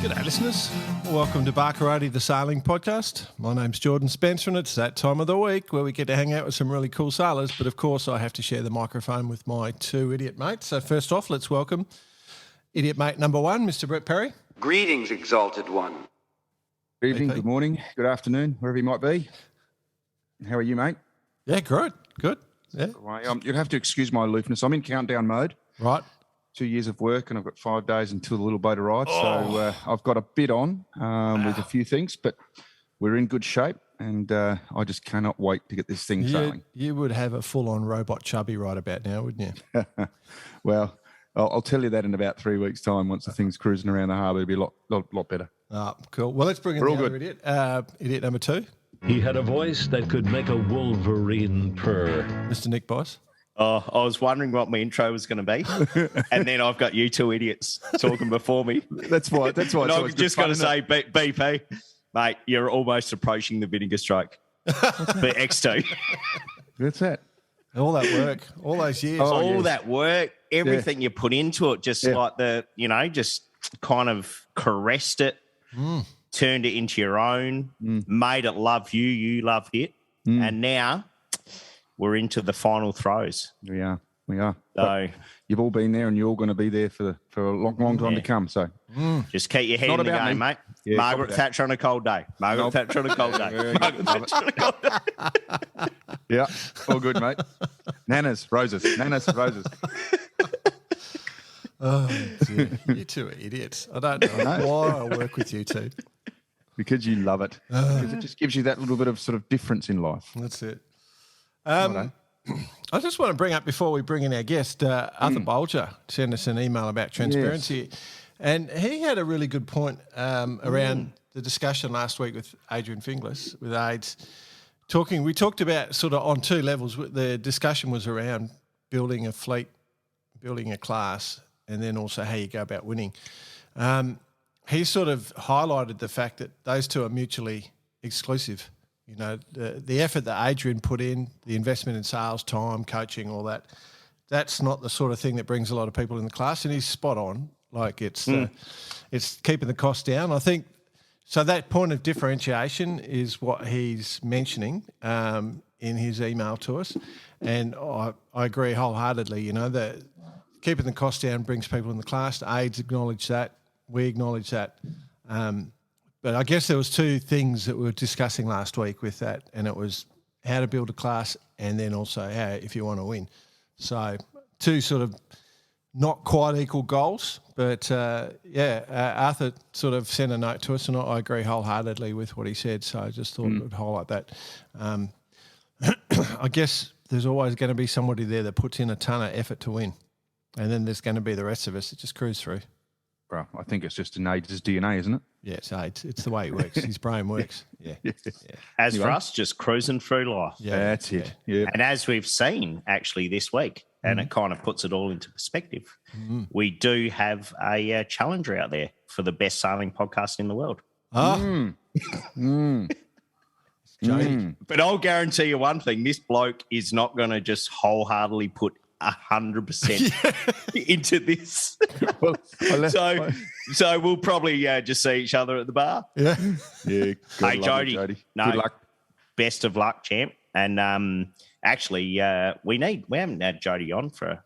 G'day listeners, welcome to Barkarati the Sailing Podcast. My name's Jordan Spencer and it's that time of the week where we get to hang out with some really cool sailors, but of course I have to share the microphone with my two idiot mates. So first off, let's welcome idiot mate number one, Mr. Brett Perry. Greetings, exalted one. Good evening, BP. good morning, good afternoon, wherever you might be. How are you, mate? Yeah, good. Yeah, You'd have to excuse my aloofness. I'm in countdown mode. right. 2 years of work and I've got 5 days until the little boat arrives. So I've got a bit on with a few things, but we're in good shape and I just cannot wait to get this thing sailing. You would have a full-on robot chubby right about now, wouldn't you? Well, I'll tell you that in about 3 weeks' time. Once the thing's cruising around the harbour, it'll be a lot better. Cool. Well, let's bring in We're the all other idiot. Idiot number two, He had a voice that could make a wolverine purr. Mr. Nick Boyce. Oh, I was wondering what my intro was going to be, and then I've got you two idiots talking before me. That's why. And I've just got to say, BP, mate, you're almost approaching the vinegar stroke for X2. That's it. All that work, all those years. All that work, everything you put into it, just like just kind of caressed it, turned it into your own, made it love you, you loved it, and now we're into the final throes. We are. So But you've all been there and you're all going to be there for a long time to come. So just keep your head Not in the about game, me. mate. Yeah, Margaret Thatcher on a cold day. Margaret Thatcher on a cold day. Margaret Thatcher on a cold day. yeah, all good, mate. Nanas, roses. Oh, dear. You two are idiots. I don't know why I work with you two. Because you love it. Because it just gives you that little bit of sort of difference in life. That's it. I just want to bring up, before we bring in our guest, Arthur Bolger sent us an email about transparency. And he had a really good point around the discussion last week with Adrian Finglas, with AIDS. We talked about sort of on two levels. The discussion was around building a fleet, building a class, and then also how you go about winning. He sort of highlighted the fact that those two are mutually exclusive. You know, the effort that Adrian put in, the investment in sales, time, coaching, all that, that's not the sort of thing that brings a lot of people in the class, and he's spot on. Like it's keeping the cost down. I think, so that point of differentiation is what he's mentioning in his email to us, and I agree wholeheartedly. You know, that keeping the cost down brings people in the class. AIDS acknowledge that. We acknowledge that. But I guess there was two things that we were discussing last week with that, and it was how to build a class and then also how if you want to win. So two sort of not quite equal goals, but Arthur sort of sent a note to us, and I agree wholeheartedly with what he said, so I just thought I would highlight that. I guess there's always going to be somebody there that puts in a ton of effort to win, and then there's going to be the rest of us that just cruise through. Bro, I think it's just in AIDS' DNA, isn't it? Yeah, it's the way he works. His brain works. Yeah. As for us, just cruising through life. Yeah. That's it. Yeah. And as we've seen actually this week, and it kind of puts it all into perspective, we do have a challenger out there for the best sailing podcast in the world. Jody. But I'll guarantee you one thing, this bloke is not going to just wholeheartedly put 100% into this. Well, so we'll probably just see each other at the bar. Yeah. Yeah. Hey, Jody. No, good luck. Best of luck, champ. And actually, we haven't had Jody on for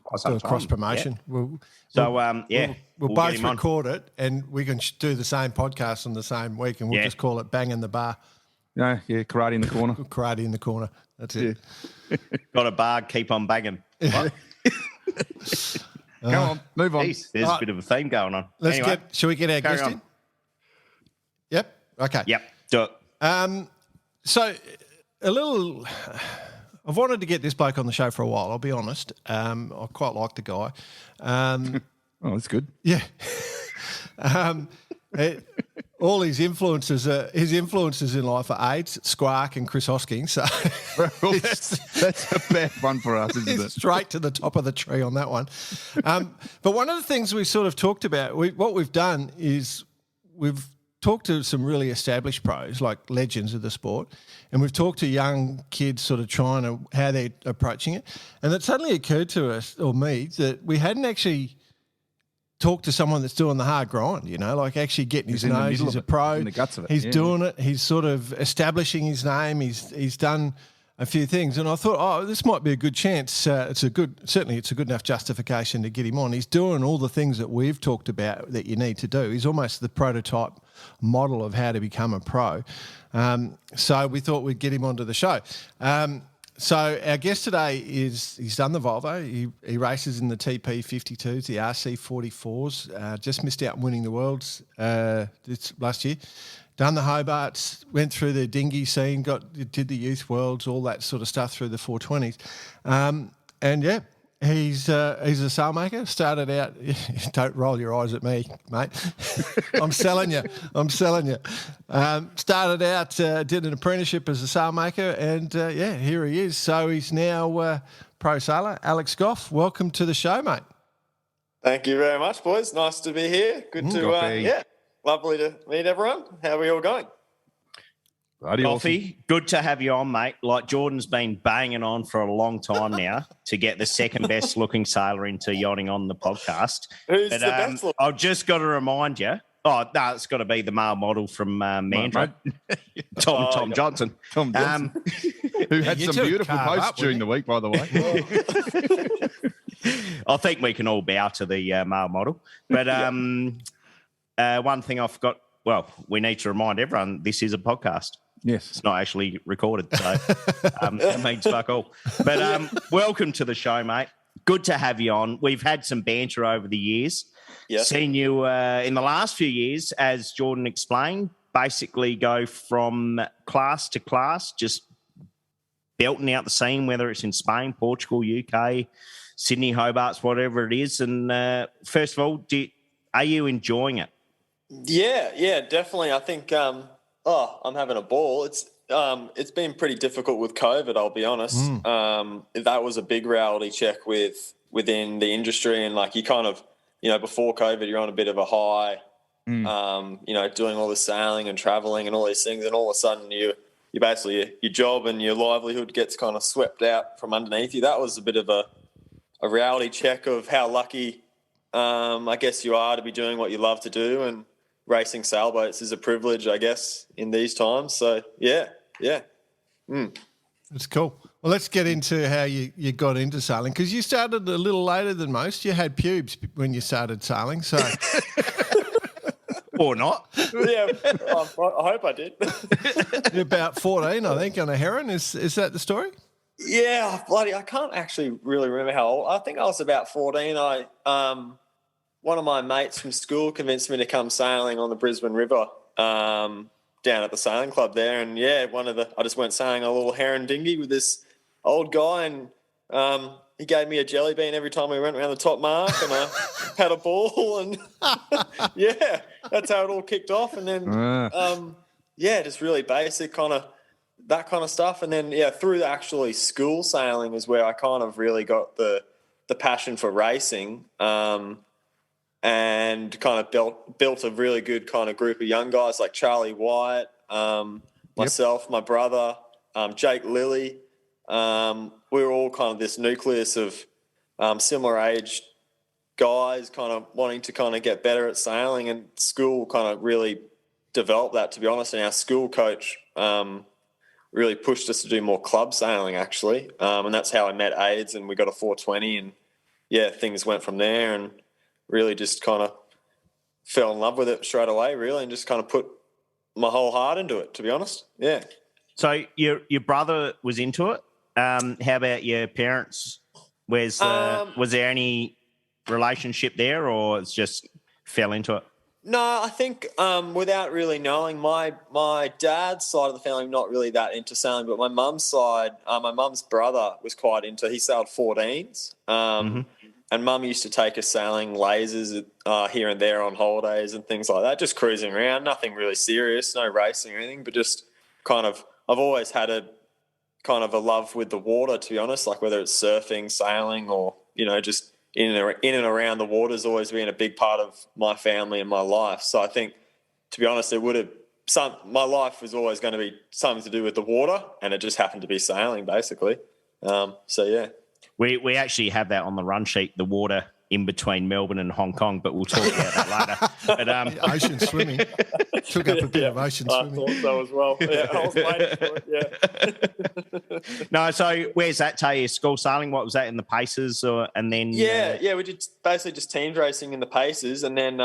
quite some Do a time. cross promotion. Yeah. We'll get both him on. record it, and we can do the same podcast on the same week, and we'll just call it Bang in the Bar. No, karate in the corner. Karate in the corner. That's it. Got a bar, keep on banging. What? Come on, move on. Jeez, there's a bit of a theme going on. Shall we get our carry guest on. in? Yep. Okay. Yep, do it. So I've wanted to get this bloke on the show for a while, I'll be honest. I quite like the guy. Oh, that's good. Yeah. All his influences in life are AIDS, Squark, and Chris Hosking. So Well, that's a bad one for us, isn't it? straight to the top of the tree on that one. But one of the things we sort of talked about, what we've done is we've talked to some really established pros, like legends of the sport, and we've talked to young kids sort of trying to, how they're approaching it. And it suddenly occurred to us, or me, that we hadn't actually talk to someone that's doing the hard grind, like actually getting his nose. He's a pro. In the guts of it. He's doing it. He's sort of establishing his name. He's done a few things, and I thought, this might be a good chance. It's a good enough justification to get him on. He's doing all the things that we've talked about that you need to do. He's almost the prototype model of how to become a pro. So we thought we'd get him onto the show. So our guest today he's done the Volvo. He races in the TP52s, the RC44s. Just missed out on winning the Worlds this last year. Done the Hobarts, went through the dinghy scene, did the Youth Worlds, all that sort of stuff through the 420s. And yeah, he's a sailmaker. Started out, don't roll your eyes at me, mate. I'm selling you. Started out, did an apprenticeship as a sailmaker, and here he is. So he's now pro sailor. Alex Gough, welcome to the show, mate. Thank you very much, boys. Nice to be here. Good to, lovely to meet everyone. How are we all going? Goughy, good to have you on, mate. Like Jordan's been banging on for a long time now to get the second best looking sailor into yachting on the podcast. Who's the best looking? I've just got to remind you. Oh, no, it's got to be the male model from Mandurah. Tom Johnson. Tom Johnson. Who had some beautiful posts during the week, by the way. I think we can all bow to the male model. But one thing I forgot, we need to remind everyone this is a podcast. Yes. It's not actually recorded, so that means fuck all. But welcome to the show, mate. Good to have you on. We've had some banter over the years. Yes. Seen you in the last few years, as Jordan explained, basically go from class to class, just belting out the scene, whether it's in Spain, Portugal, UK, Sydney, Hobarts, whatever it is. And first of all, are you enjoying it? Yeah, definitely. I think I'm having a ball. It's been pretty difficult with COVID, I'll be honest. That was a big reality check within the industry, and like you kind of, before COVID, you're on a bit of a high, doing all this sailing and traveling and all these things, and all of a sudden you basically your job and your livelihood gets kind of swept out from underneath you. That was a bit of a reality check of how lucky I guess you are to be doing what you love to do, and racing sailboats is a privilege, I guess, in these times. So, yeah. That's cool. Well, let's get into how you got into sailing, because you started a little later than most. You had pubes when you started sailing, so... Or not. Yeah, I hope I did. You're about 14, I think, on a heron. Is that the story? Yeah, I can't actually really remember how old. I think I was about 14. One of my mates from school convinced me to come sailing on the Brisbane River down at the sailing club there. And, I just went sailing a little heron dinghy with this old guy, and he gave me a jelly bean every time we went around the top mark, and I had a ball, and, that's how it all kicked off. And then, just really basic kind of that kind of stuff. And then, through actually school sailing is where I kind of really got the passion for racing. And kind of built a really good kind of group of young guys like Charlie White, myself, my brother, Jake Lilly. We were all kind of this nucleus of similar age guys kind of wanting to kind of get better at sailing, and school kind of really developed that, to be honest. And our school coach really pushed us to do more club sailing, actually. And that's how I met AIDS, and we got a 420, and, things went from there, and really just kind of fell in love with it straight away, really, and just kind of put my whole heart into it, to be honest. Yeah. So your brother was into it. How about your parents? Was there any relationship there, or it's just fell into it? No, I think without really knowing, my dad's side of the family not really that into sailing, but my mum's side, my mum's brother was quite into. He sailed 14s. And Mum used to take us sailing lasers here and there on holidays and things like that, just cruising around, nothing really serious, no racing or anything, but just kind of, I've always had a kind of a love with the water, to be honest, like whether it's surfing, sailing, or, just in and around the water has always been a big part of my family and my life. So I think, to be honest, my life was always going to be something to do with the water, and it just happened to be sailing, basically. So, yeah. We actually have that on the run sheet, the water in between Melbourne and Hong Kong, but we'll talk about that later. But, Ocean swimming. Took up a bit of ocean I swimming. thought so as well. Yeah, I was waiting for it. no, so where's that take you? School sailing? What was that in the paces, and then? We did basically just teams racing in the paces, and then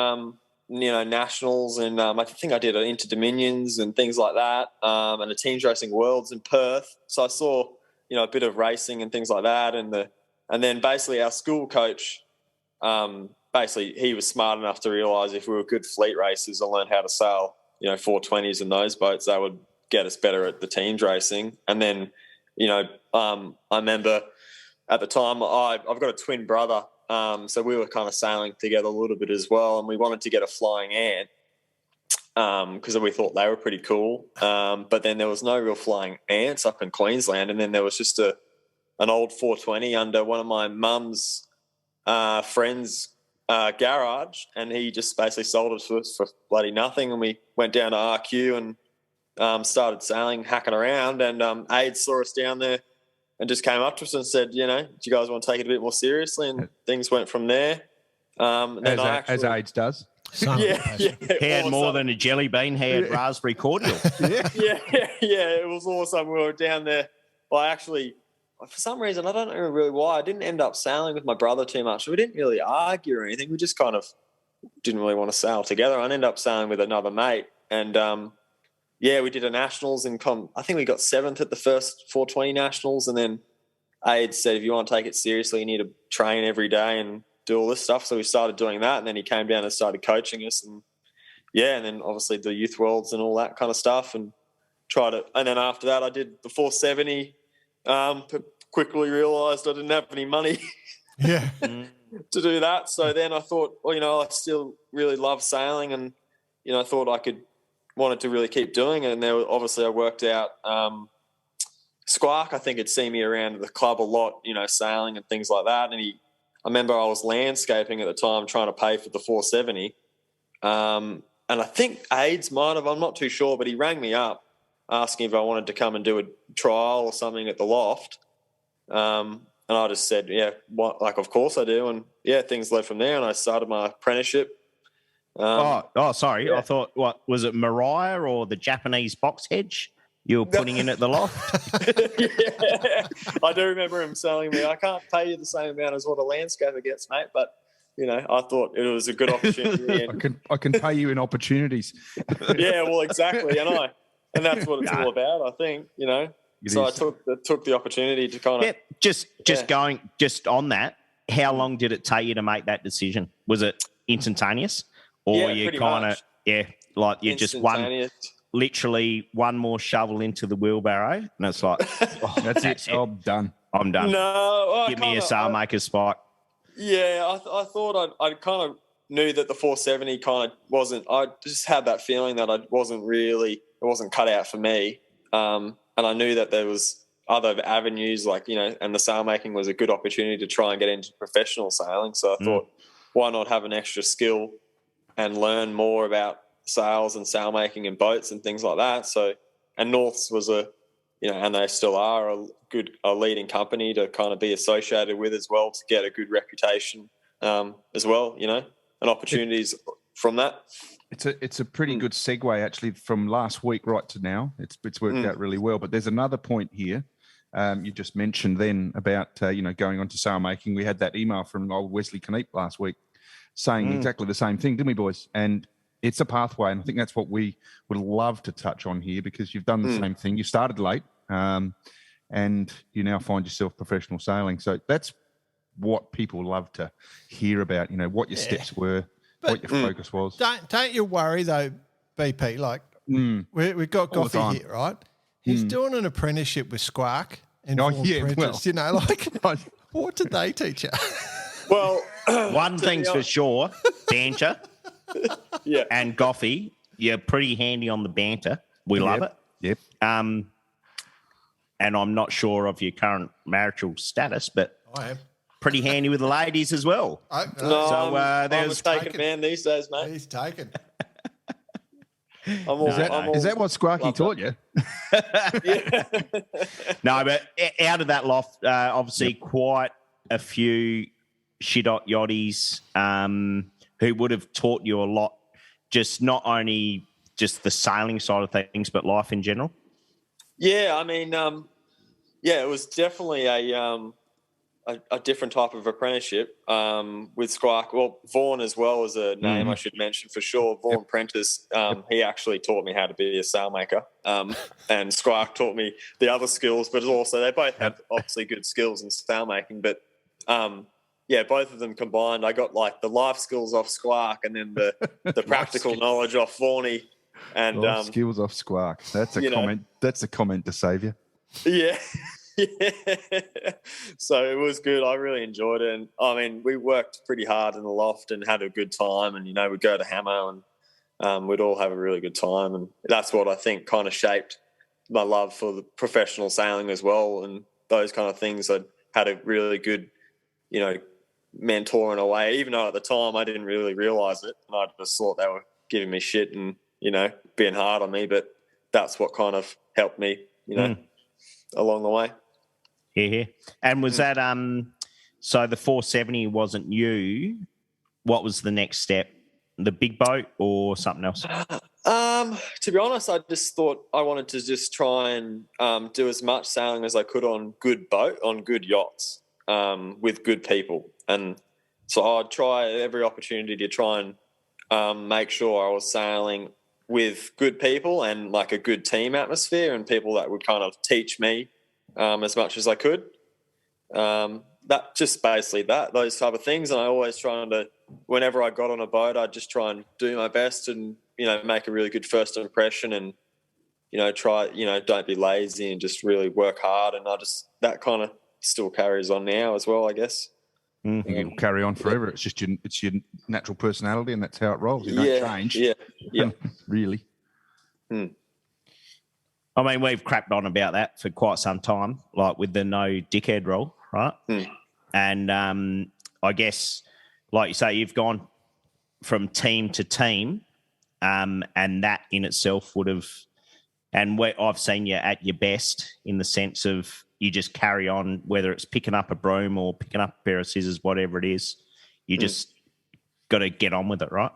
nationals, and I think I did inter-dominions and things like that, and a teams racing worlds in Perth. So I saw a bit of racing and things like that, and then basically our school coach, he was smart enough to realise if we were good fleet racers and learn how to sail 420s and those boats, that would get us better at the teams racing. And then I remember at the time I've got a twin brother, so we were kind of sailing together a little bit as well, and we wanted to get a flying ant because we thought they were pretty cool. But then there was no real flying ants up in Queensland, and then there was just an old 420 under one of my mum's friends' garage, and he just basically sold it to us for bloody nothing. And we went down to RQ and started sailing, hacking around, and Aid saw us down there and just came up to us and said, do you guys want to take it a bit more seriously? And things went from there. As AIDS does. He had more than a jelly bean. He had raspberry cordial. It was awesome. We were down there. Well, actually, for some reason, I don't know really why, I didn't end up sailing with my brother too much. We didn't really argue or anything. We just kind of didn't really want to sail together. I ended up sailing with another mate. And, we did a nationals I think we got 7th at the first 420 nationals. And then Aid said, if you want to take it seriously, you need to train every day and do all this stuff. So we started doing that. And then he came down and started coaching us. And then obviously the youth worlds and all that kind of stuff, and and then after that I did the 470. Quickly realised I didn't have any money to do that. So then I thought, I still really love sailing, and I thought wanted to really keep doing it. And then obviously I worked out Squark, I think, had seen me around the club a lot, sailing and things like that. And I remember I was landscaping at the time trying to pay for the 470. And I think AIDS might have, I'm not too sure, but he rang me up asking if I wanted to come and do a trial or something at the loft. And I just said, of course I do. And things led from there, and I started my apprenticeship. Sorry. Yeah. I thought, what was it, Mariah or the Japanese box hedge you were putting in at the loft? I do remember him telling me, I can't pay you the same amount as what a landscaper gets, mate, but I thought it was a good opportunity. And I can pay you in opportunities. Yeah, well, exactly, and that's what it's all about, I think. So I took the opportunity to kind of just on that. How long did it take you to make that decision? Was it instantaneous, or you kind of you just literally one more shovel into the wheelbarrow, and it's like, that's it. I'm done. No, give me a sailmaker's spike. Yeah, I thought I kind of knew that the 470 kind of wasn't. I just had that feeling that it wasn't cut out for me. And I knew that there was other avenues, and the sailmaking was a good opportunity to try and get into professional sailing. So I thought, why not have an extra skill and learn more about sails and sailmaking and boats and things like that. So, and Norths was and they still are a leading company to kind of be associated with as well, to get a good reputation as well, and opportunities from that. It's a pretty good segue actually from last week right to now. It's worked out really well. But there's another point here. You just mentioned then about going on to sailmaking. We had that email from old Wesley Kneep last week saying exactly the same thing, didn't we, boys? And it's a pathway, and I think that's what we would love to touch on here, because you've done the same thing. You started late, and you now find yourself professional sailing. So that's what people love to hear about. What your steps were. But what your focus was. Don't you worry though, BP. We've got Goughy here, right? He's doing an apprenticeship with Squark and Apprentice. What did they teach you? Well, one thing's for sure, banter. Yeah, and Goughy, you're pretty handy on the banter. We love it. Yep. And I'm not sure of your current marital status, but I am. Pretty handy with the ladies as well. I'm a taken man these days, mate. He's taken. Is that what Squarky taught you? No, but out of that loft, obviously quite a few Shidot yachties who would have taught you a lot, just not only just the sailing side of things, but life in general? Yeah, I mean, it was definitely a different type of apprenticeship with Squark. Well, Vaughan as well is a name I should mention for sure. Vaughan Prentice, he actually taught me how to be a sailmaker, and Squark taught me the other skills, but also they both have obviously good skills in sailmaking, but both of them combined, I got like the life skills off Squark and then the practical knowledge off Vaughany. And skills off Squark. That's a comment. That's a comment to save you. Yeah. Yeah. So it was good. I really enjoyed it. And I mean, we worked pretty hard in the loft and had a good time. And, we'd go to Hammer and we'd all have a really good time. And that's what I think kind of shaped my love for the professional sailing as well. And those kind of things. I had a really good, mentor in a way, even though at the time I didn't really realize it. And I just thought they were giving me shit and, being hard on me. But that's what kind of helped me, along the way. Yeah. And was that so the 470 wasn't you? What was the next step? The big boat or something else? To be honest, I just thought I wanted to just try and do as much sailing as I could on good yachts, with good people. And so I'd try every opportunity to try and make sure I was sailing with good people and like a good team atmosphere and people that would kind of teach me as much as I could. That just basically those type of things. And I always trying to, whenever I got on a boat, I'd just try and do my best and, make a really good first impression and, try, don't be lazy and just really work hard. And that kind of still carries on now as well, I guess. It'll carry on forever. It's just your natural personality, and that's how it rolls. You don't change. Yeah. Really. I mean, we've crapped on about that for quite some time, like with the no dickhead rule, right? And I guess, like you say, you've gone from team to team, and that in itself would have, and I've seen you at your best in the sense of you just carry on, whether it's picking up a broom or picking up a pair of scissors, whatever it is, you just got to get on with it, right?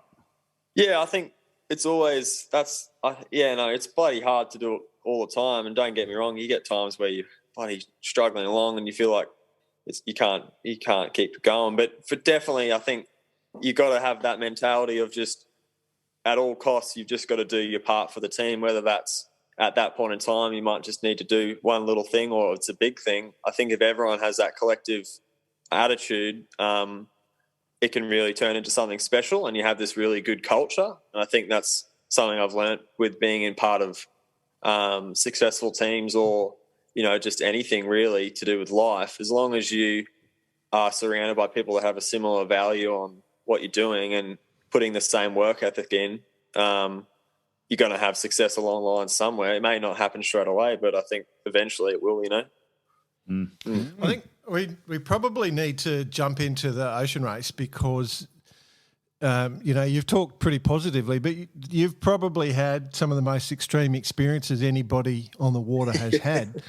Yeah, I think it's always it's bloody hard to do it all the time. And don't get me wrong, you get times where you're bloody struggling along and you feel like you can't keep going. But for definitely, I think you got to have that mentality of just at all costs, you've just got to do your part for the team, whether that's at that point in time, you might just need to do one little thing or it's a big thing. I think if everyone has that collective attitude, it can really turn into something special and you have this really good culture. And I think that's something I've learned with being in part of successful teams or, just anything really to do with life. As long as you are surrounded by people that have a similar value on what you're doing and putting the same work ethic in, you're going to have success along the line somewhere. It may not happen straight away, but I think eventually it will, I think we probably need to jump into the ocean race because, you've talked pretty positively, but you've probably had some of the most extreme experiences anybody on the water has had.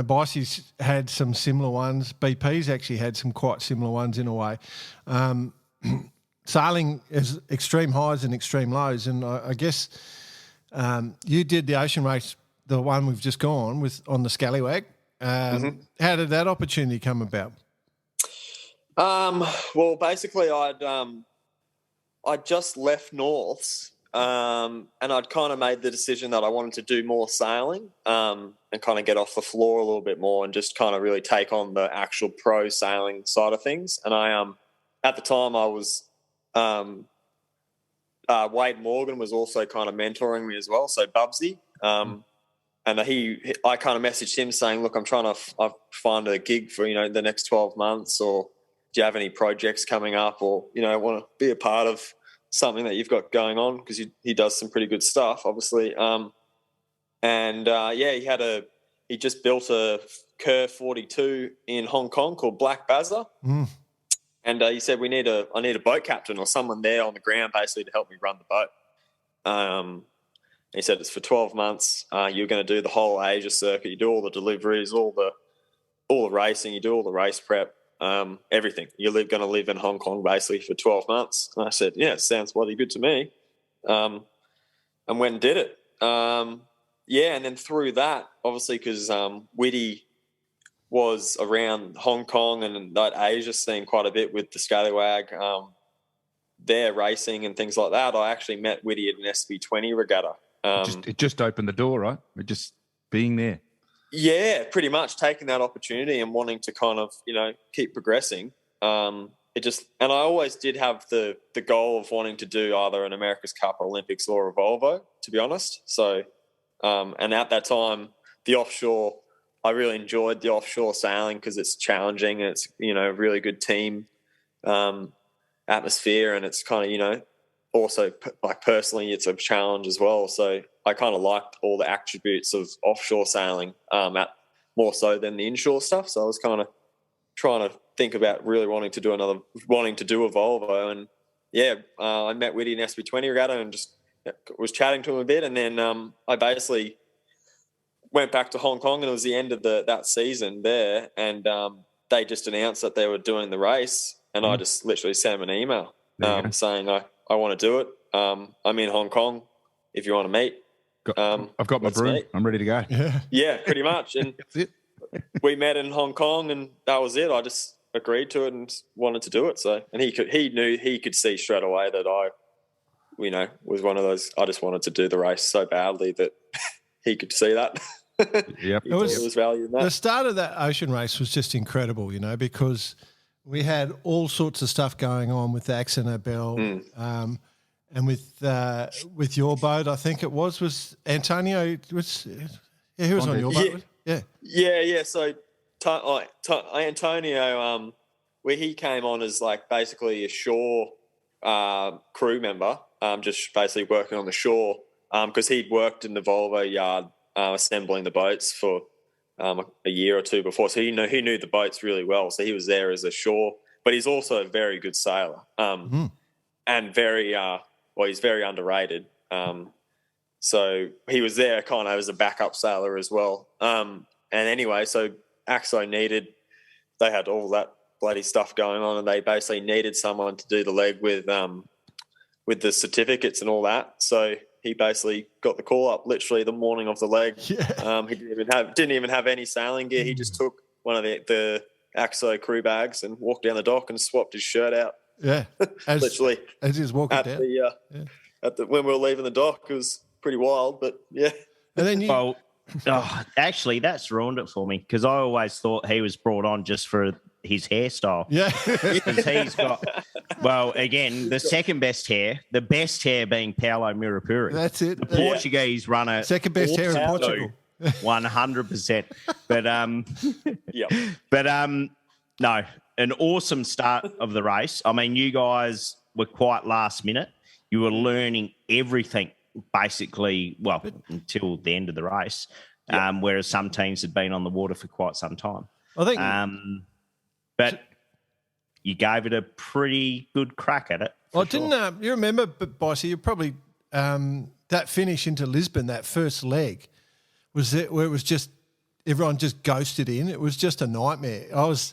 Bicey's had some similar ones. BP's actually had some quite similar ones in a way. Sailing is extreme highs and extreme lows, and I guess you did the ocean race, the one we've just gone with on the Scallywag. How did that opportunity come about? Well, basically, I'd just left Norths, and I'd kind of made the decision that I wanted to do more sailing and kind of get off the floor a little bit more and just kind of really take on the actual pro sailing side of things. And I, at the time, I was. Wade Morgan was also kind of mentoring me as well, so Bubsy. And I kind of messaged him saying, look, I'm trying to find a gig for, the next 12 months or do you have any projects coming up or, want to be a part of something that you've got going on? Because he does some pretty good stuff, obviously. He just built a Kerr 42 in Hong Kong called Black Bazza. And he said, I need a boat captain or someone there on the ground basically to help me run the boat. He said, it's for 12 months. You're going to do the whole Asia circuit. You do all the deliveries, all the racing, you do all the race prep. everything. You're going to live in Hong Kong basically for 12 months. And I said, yeah, sounds bloody good to me. And went and did it. And then through that, obviously, because Whitty was around Hong Kong and that Asia scene quite a bit with the Scallywag, their racing and things like that, I actually met Whitty at an SB20 regatta. It just opened the door, right? We're just being there. Yeah, pretty much taking that opportunity and wanting to kind of, keep progressing. And I always did have the goal of wanting to do either an America's Cup or Olympics or a Volvo, to be honest. So, and at that time, the offshore, I really enjoyed the offshore sailing because it's challenging and it's, a really good team atmosphere, and it's kind of, also like personally, it's a challenge as well. So I kind of liked all the attributes of offshore sailing more so than the inshore stuff. So I was kind of trying to think about really wanting to do a Volvo. And I met Whitty in SB20 regatta and just was chatting to him a bit. And then I basically went back to Hong Kong, and it was the end of that season there. And they just announced that they were doing the race. And I just literally sent him an email saying, I want to do it. I'm in Hong Kong if you want to meet. I've got my broom. I'm ready to go. Yeah, pretty much. And That's it. we met in Hong Kong, and that was it. I just agreed to it and wanted to do it. So, and he could see straight away that I, was one of those. I just wanted to do the race so badly that he could see that. Yep. It was value in that. The start of that ocean race was just incredible, because we had all sorts of stuff going on with the Accident Nobel, and with your boat, I think it was Antonio. Who was on your boat? Yeah. So Antonio, where he came on as like basically a shore crew member, just basically working on the shore, because he'd worked in the Volvo yard assembling the boats for a year or two before, so he knew the boats really well. So he was there as a shore, but he's also a very good sailor, and very he's very underrated. So he was there kind of as a backup sailor as well. And anyway, so Axo they had all that bloody stuff going on, and they basically needed someone to do the leg with the certificates and all that. So he basically got the call up literally the morning of the leg. Yeah. He didn't even have any sailing gear. He just took one of the Axo crew bags and walked down the dock and swapped his shirt out. Yeah, literally as he was walking at down. When we were leaving the dock, it was pretty wild. But yeah, and then actually, that's ruined it for me because I always thought he was brought on just for his hairstyle. Yeah, because he's got. Well, again, the second best hair, the best hair being Paulo Mirapuri. That's it. The Portuguese runner. Second best hair in Portugal. 100%. But no, an awesome start of the race. I mean, you guys were quite last minute. You were learning everything basically, until the end of the race, whereas some teams had been on the water for quite some time. I think, but you gave it a pretty good crack at it. Well, didn't you remember, Bossy, you probably that finish into Lisbon, that first leg, was it where it was just everyone just ghosted in? It was just a nightmare. I was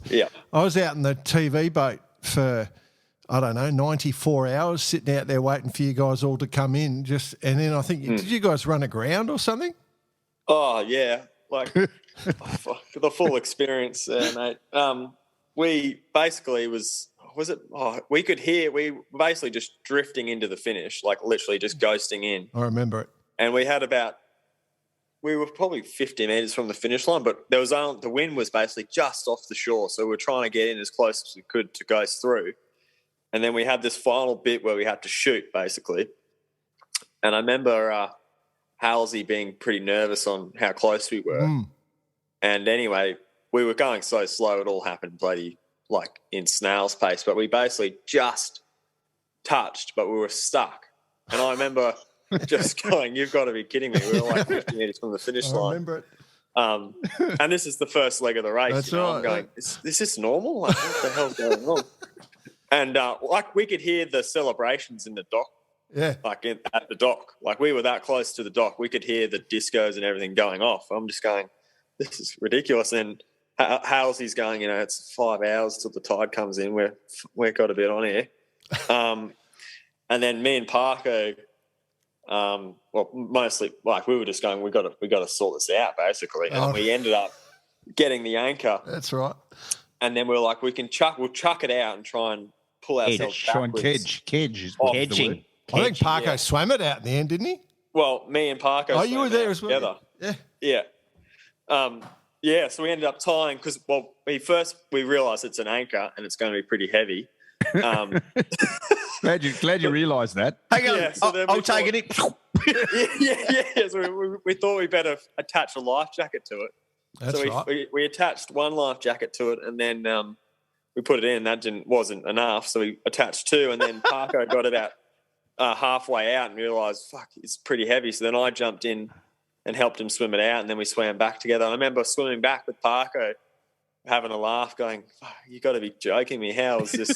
out in the TV boat for 94 hours, sitting out there waiting for you guys all to come in. And then I think did you guys run aground or something? Oh yeah, like the full experience, mate. We basically we could hear, we were basically just drifting into the finish, like literally just ghosting in. I remember it. And we were probably 50 metres from the finish line, but the wind was basically just off the shore. So we were trying to get in as close as we could to ghost through. And then we had this final bit where we had to shoot basically. And I remember Halsey being pretty nervous on how close we were. And anyway, we were going so slow, it all happened bloody like in snail's pace, but we basically just touched, but we were stuck. And I remember just going, you've got to be kidding me. We were like 50 metres from the finish line. I remember it. And this is the first leg of the race. That's right. I'm going, is this normal? Like, what the hell's going on? And like we could hear the celebrations in the dock. Yeah. Like at the dock. Like we were that close to the dock. We could hear the discos and everything going off. I'm just going, this is ridiculous. And Halsey's going, it's 5 hours till the tide comes in. We've got a bit on here. And then me and Parko, mostly we were just going, we got to sort this out basically. And we ended up getting the anchor. That's right. And then we're like, we'll chuck it out and try and pull ourselves backwards. Kedge is Kedging. I think Parko swam it out in the end, didn't he? Well, me and Parko. Oh, you were there as well. Together. Yeah. So we ended up tying because we realised it's an anchor and it's going to be pretty heavy. Glad you realised that. Hang on, Yeah, so I'll take it. Yeah. So we thought we better attach a life jacket to it. That's right. We attached one life jacket to it, and then we put it in. That wasn't enough, so we attached two, and then Parko got about halfway out and realised, fuck, it's pretty heavy. So then I jumped in and helped him swim it out, and then we swam back together. And I remember swimming back with Parko, having a laugh, going, "You got to be joking me! How is this?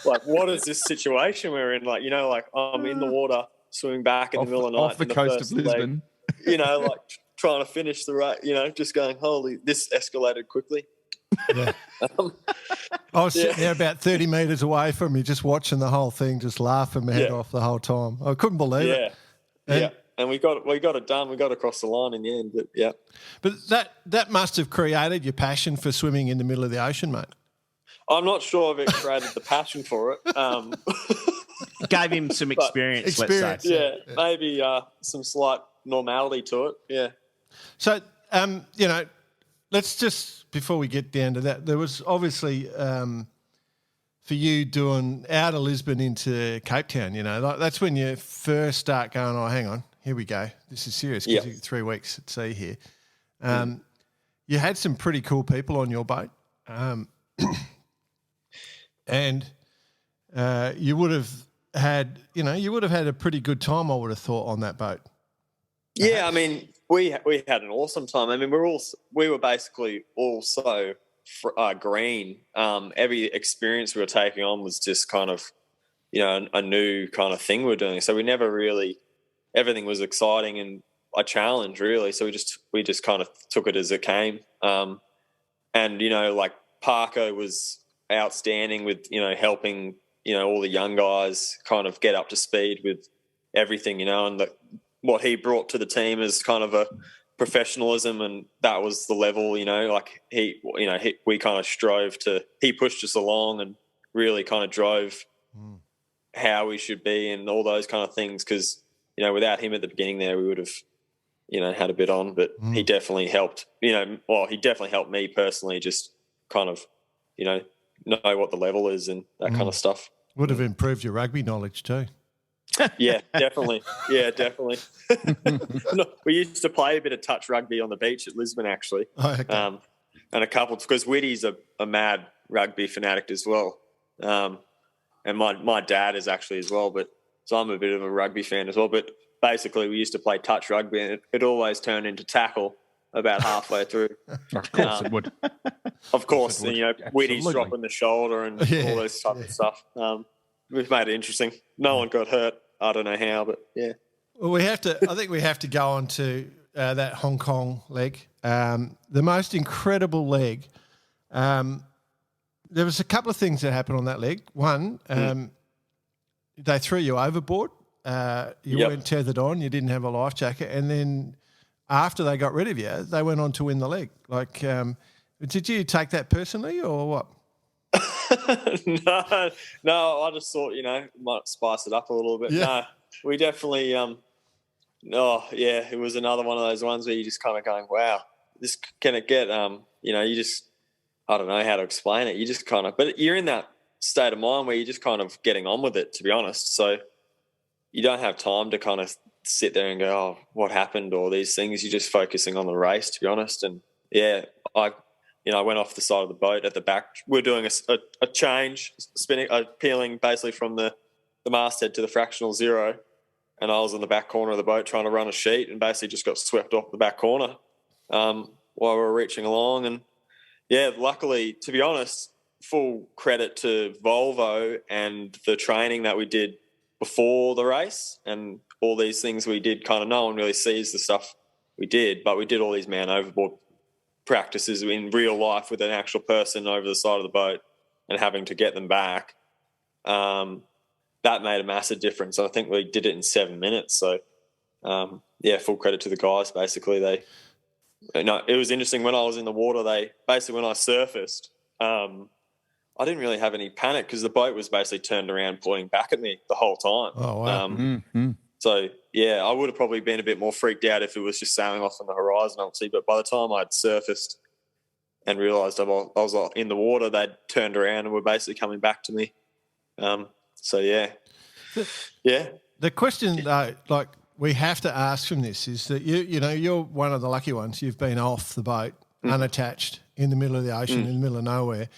What is this situation we're in? I'm in the water swimming back in the middle of the night off the coast of Lisbon. Trying to finish the race, just going, holy, this escalated quickly." Yeah. I was sitting there about 30 metres away from you, just watching the whole thing, just laughing my head off the whole time. I couldn't believe it. And we got it done. We got across the line in the end. But yeah. But that must have created your passion for swimming in the middle of the ocean, mate. I'm not sure if it created the passion for it. Gave him some experience, let's say. Yeah, maybe some slight normality to it. Yeah. So, let's just, before we get down to that, there was obviously for you doing out of Lisbon into Cape Town, that's when you first start going, oh, hang on, here we go. This is serious because you 3 weeks at sea here. You had some pretty cool people on your boat. And you would have had a pretty good time, I would have thought, on that boat. Yeah, I mean, we had an awesome time. I mean, we were basically all so green. Every experience we were taking on was just kind of, a new kind of thing we were doing. So we never really, everything was exciting and a challenge really. So we just kind of took it as it came. And Parko was outstanding with, helping, all the young guys kind of get up to speed with everything, and what he brought to the team is kind of a professionalism, and that was the level, we kind of strove to, he pushed us along and really kind of drove how we should be and all those kind of things. Cause, without him at the beginning there, we would have, had a bit on, but he definitely helped, he definitely helped me personally, just kind of, know what the level is and that kind of stuff. Would have improved your rugby knowledge too. Yeah, definitely. Yeah, definitely. We used to play a bit of touch rugby on the beach at Lisbon, actually. Oh, okay. And a couple, because Whitty's a mad rugby fanatic as well. And my dad is actually as well, so I'm a bit of a rugby fan as well. But basically we used to play touch rugby and it always turned into tackle about halfway through. Of course it would. Of course, and, Absolutely. Whitty's dropping the shoulder and all this type of stuff. We've made it interesting. No one got hurt. I don't know how, but yeah. Well, I think we have to go on to that Hong Kong leg. The most incredible leg. There was a couple of things that happened on that leg. One, they threw you overboard. You weren't tethered on. You didn't have a life jacket. And then after they got rid of you, they went on to win the leg. Did you take that personally or what? No, I just thought, might spice it up a little bit. Yeah. No, we definitely, it was another one of those ones where you just kind of going, wow, this can it get, you just, I don't know how to explain it. You just kind of, but you're in that state of mind where you're just kind of getting on with it, to be honest. So you don't have time to kind of sit there and go, oh, what happened, or these things. You're just focusing on the race, to be honest. And yeah, I went off the side of the boat at the back. We're doing a change, peeling basically from the masthead to the fractional zero, and I was in the back corner of the boat trying to run a sheet and basically just got swept off the back corner while we were reaching along. And yeah, luckily, to be honest, full credit to Volvo and the training that we did before the race and all these things we did. Kind of no one really sees the stuff we did, but we did all these man overboard practices in real life with an actual person over the side of the boat and having to get them back, that made a massive difference. I think we did it in 7 minutes. So, full credit to the guys. Basically, it was interesting when I was in the water. When I surfaced, I didn't really have any panic because the boat was basically turned around pointing back at me the whole time. Oh, wow. So, I would have probably been a bit more freaked out if it was just sailing off on the horizon, obviously. But by the time I'd surfaced and realised I was in the water, they'd turned around and were basically coming back to me. The question, though, like we have to ask from this is that you're one of the lucky ones. You've been off the boat, unattached, in the middle of the ocean, in the middle of nowhere,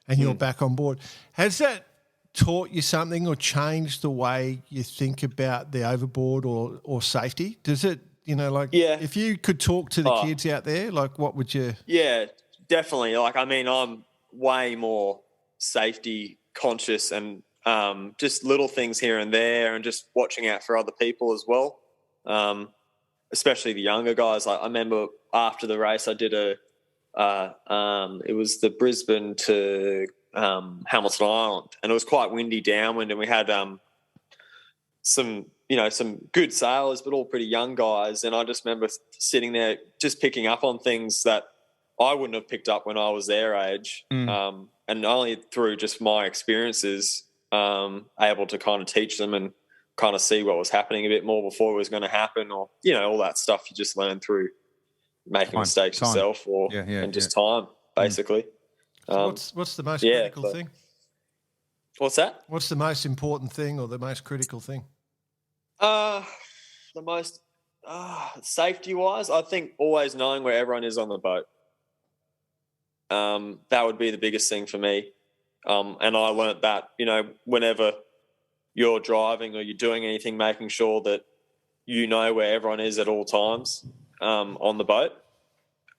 and you're back on board. Has that taught you something or changed the way you think about the overboard or safety? Does it, if you could talk to the kids out there, like what would you? Yeah, definitely. Like, I mean, I'm way more safety conscious and just little things here and there and just watching out for other people as well, especially the younger guys. Like, I remember after the race I did it was the Brisbane to Hamilton Island, and it was quite windy downwind, and we had some good sailors but all pretty young guys, and I just remember sitting there just picking up on things that I wouldn't have picked up when I was their age, and only through just my experiences able to kind of teach them and kind of see what was happening a bit more before it was going to happen, or all that stuff you just learn through making mistakes yourself and just time, basically. So what's the most critical thing? What's that? What's the most important thing or the most critical thing? The most safety-wise, I think always knowing where everyone is on the boat. That would be the biggest thing for me. And I learnt that, whenever you're driving or you're doing anything, making sure that you know where everyone is at all times on the boat.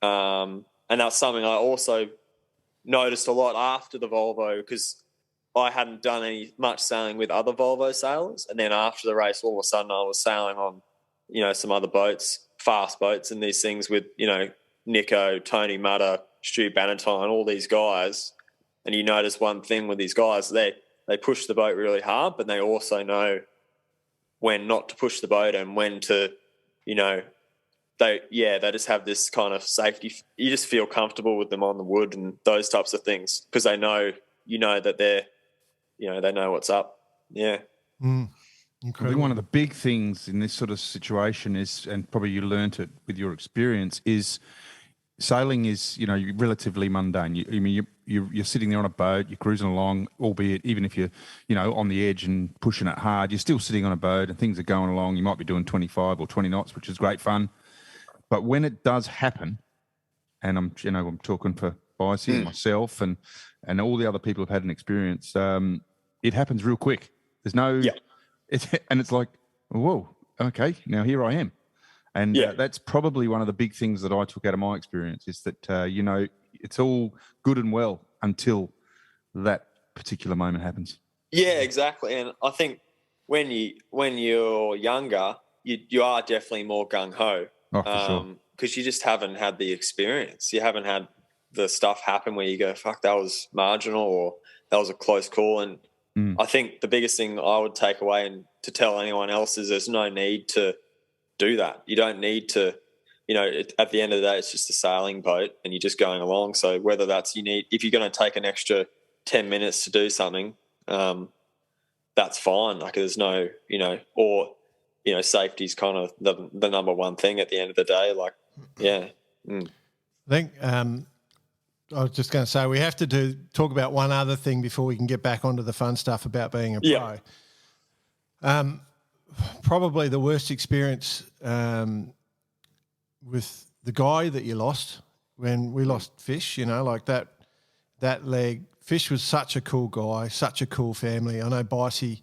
And that's something I also noticed a lot after the Volvo, because I hadn't done much sailing with other Volvo sailors. And then after the race, all of a sudden I was sailing on, some other boats, fast boats and these things with, Nico, Tony Mutter, Stu Bannatyne, all these guys. And you notice one thing with these guys, they push the boat really hard, but they also know when not to push the boat and when to, they just have this kind of safety. You just feel comfortable with them on the wood and those types of things because they know, that they're, they know what's up. Yeah. I think one of the big things in this sort of situation is, and probably you learnt it with your experience, is sailing is, relatively mundane. You're sitting there on a boat, you're cruising along, albeit even if you're, on the edge and pushing it hard, you're still sitting on a boat and things are going along. You might be doing 25 or 20 knots, which is great fun. But when it does happen, and I'm talking for Bicey and myself and all the other people who've had an experience, it happens real quick. There's no, and it's like, whoa, okay, now here I am. And that's probably one of the big things that I took out of my experience is that, it's all good and well until that particular moment happens. Yeah, exactly. And I think when you're younger, you are definitely more gung-ho. Oh, for sure. Because you just haven't had the experience. You haven't had the stuff happen where you go, fuck, that was marginal or that was a close call. And I think the biggest thing I would take away and to tell anyone else is there's no need to do that. You don't need to, at the end of the day, it's just a sailing boat and you're just going along. So whether that's if you're going to take an extra 10 minutes to do something, that's fine. Like there's no, safety's kind of the number one thing at the end of the day. Like, I think I was just going to say we have to talk about one other thing before we can get back onto the fun stuff about being a pro. Probably the worst experience with the guy that you lost when we lost Fish, like that leg. Fish was such a cool guy, such a cool family. I know Bicey,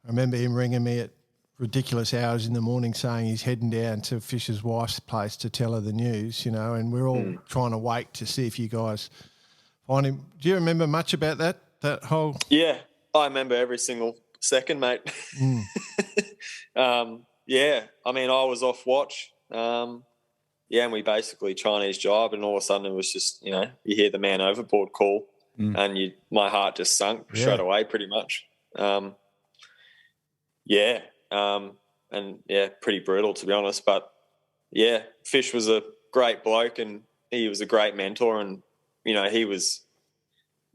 I remember him ringing me at ridiculous hours in the morning saying he's heading down to Fish's wife's place to tell her the news, and we're all trying to wait to see if you guys find him. Do you remember much about that whole? Yeah, I remember every single second, mate. I mean, I was off watch. and we basically Chinese jibe, and all of a sudden it was just, you hear the man overboard call, and my heart just sunk straight away, pretty much. And pretty brutal, to be honest. But Fish was a great bloke, and he was a great mentor, and he was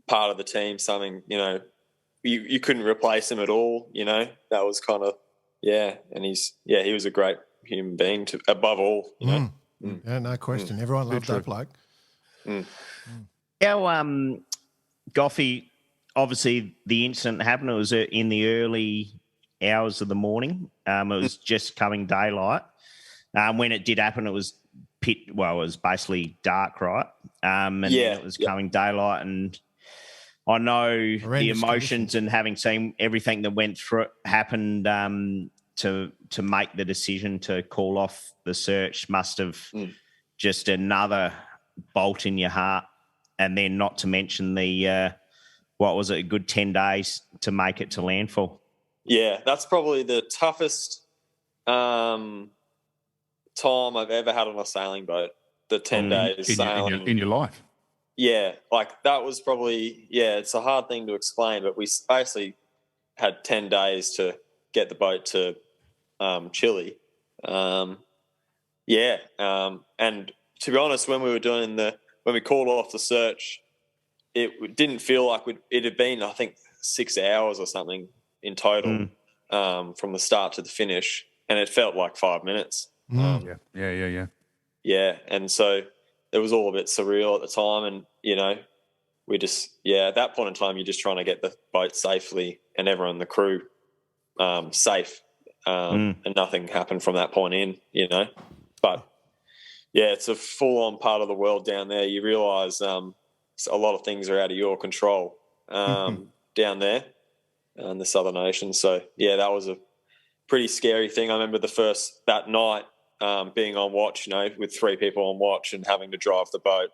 part of the team. Something you couldn't replace him at all. That was kind of and he was a great human being above all. Yeah, no question. Everyone loved that bloke. How Goughy, obviously the incident happened. It was in the early hours of the morning. It was just coming daylight. When it did happen, it was it was basically dark, right? And then it was coming daylight, and I know the emotions and having seen everything that went through it happened to make the decision to call off the search must have just another bolt in your heart, and then not to mention the what was it, a good 10 days to make it to landfall. Yeah, that's probably the toughest time I've ever had on a sailing boat. The 10 days sailing in your life. Yeah, like that was probably it's a hard thing to explain, but we basically had 10 days to get the boat to Chile. And to be honest, when we were when we called off the search, it didn't feel like it had been, I think, 6 hours or something in total from the start to the finish, and it felt like 5 minutes. Yeah, and so it was all a bit surreal at the time, and we just at that point in time you're just trying to get the boat safely and everyone in the crew safe, and nothing happened from that point in, but it's a full-on part of the world down there. You realise a lot of things are out of your control down there in the Southern Ocean. So that was a pretty scary thing. I remember that night being on watch, with 3 people on watch and having to drive the boat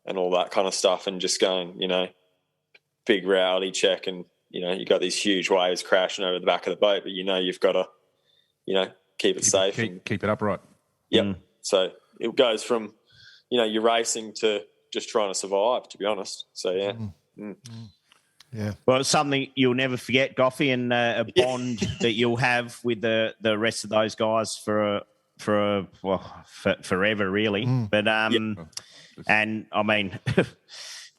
and all that kind of stuff, and just going, big reality check, and you got these huge waves crashing over the back of the boat, but you've got to keep it safe, keep it upright. Yep. So it goes from you're racing to just trying to survive, to be honest. So Yeah. Well, it's something you'll never forget, Goughy, and a bond that you'll have with the rest of those guys for forever, really. But and I mean,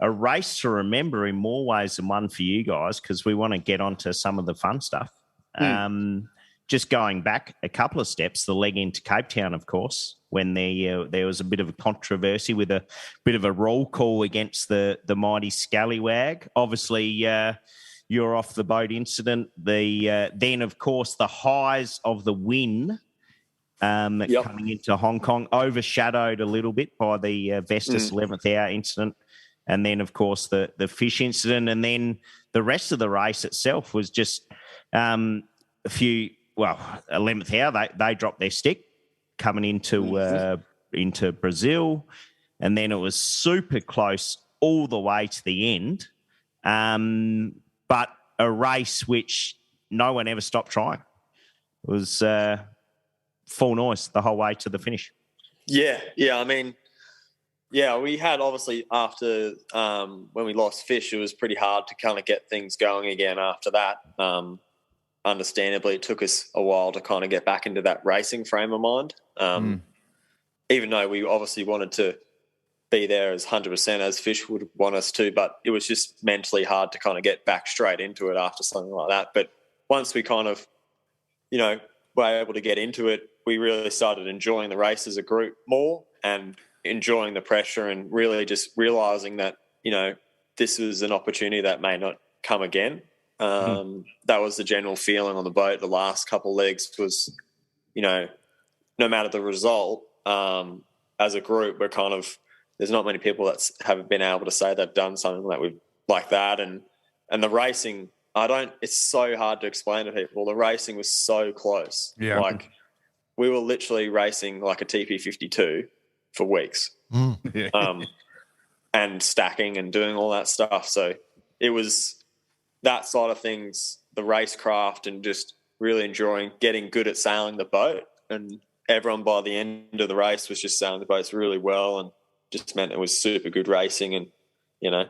a race to remember in more ways than one for you guys, because we want to get onto some of the fun stuff. Just going back a couple of steps, the leg into Cape Town, of course, when there was a bit of a controversy with a bit of a roll call against the mighty Scallywag. Obviously, you're off the boat incident. Then, of course, the highs of the win coming into Hong Kong, overshadowed a little bit by the Vestas 11th hour incident. And then, of course, the fish incident. And then the rest of the race itself was just a few... Well, 11th hour, they dropped their stick coming into Brazil, and then it was super close all the way to the end. But a race which no one ever stopped trying. It was full noise the whole way to the finish. Yeah. I mean, we had obviously after when we lost Fish, it was pretty hard to kind of get things going again after that. Understandably, it took us a while to kind of get back into that racing frame of mind, even though we obviously wanted to be there as 100% as Fish would want us to, but it was just mentally hard to kind of get back straight into it after something like that. But once we kind of, were able to get into it, we really started enjoying the race as a group more and enjoying the pressure, and really just realising that, this was an opportunity that may not come again. That was the general feeling on the boat. The last couple of legs was, no matter the result, as a group, we're kind of, there's not many people that have been able to say they've done something like that. And the racing, it's so hard to explain to people. The racing was so close. Yeah. Like we were literally racing like a TP52 for weeks, and stacking and doing all that stuff. So it was that side of things, the racecraft, and just really enjoying getting good at sailing the boat and everyone by the end of the race was just sailing the boats really well, and just meant it was super good racing. And yeah.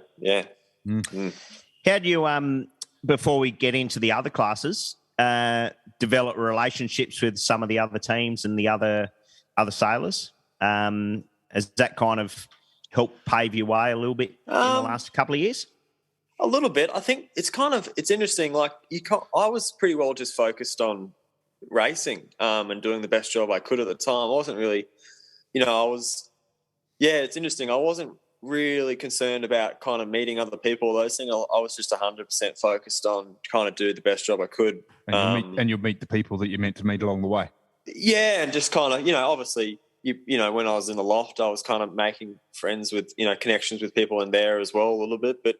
How do you before we get into the other classes, develop relationships with some of the other teams and the other sailors? Has that kind of helped pave your way a little bit in the last couple of years? A little bit. I think it's interesting. Like I was pretty well just focused on racing and doing the best job I could at the time. I wasn't really, it's interesting. I wasn't really concerned about kind of meeting other people, those things. I was just 100% focused on kind of do the best job I could. And you'll meet the people that you're meant to meet along the way. Yeah, and just kind of, obviously, when I was in the loft, I was kind of making friends with, connections with people in there as well a little bit. But,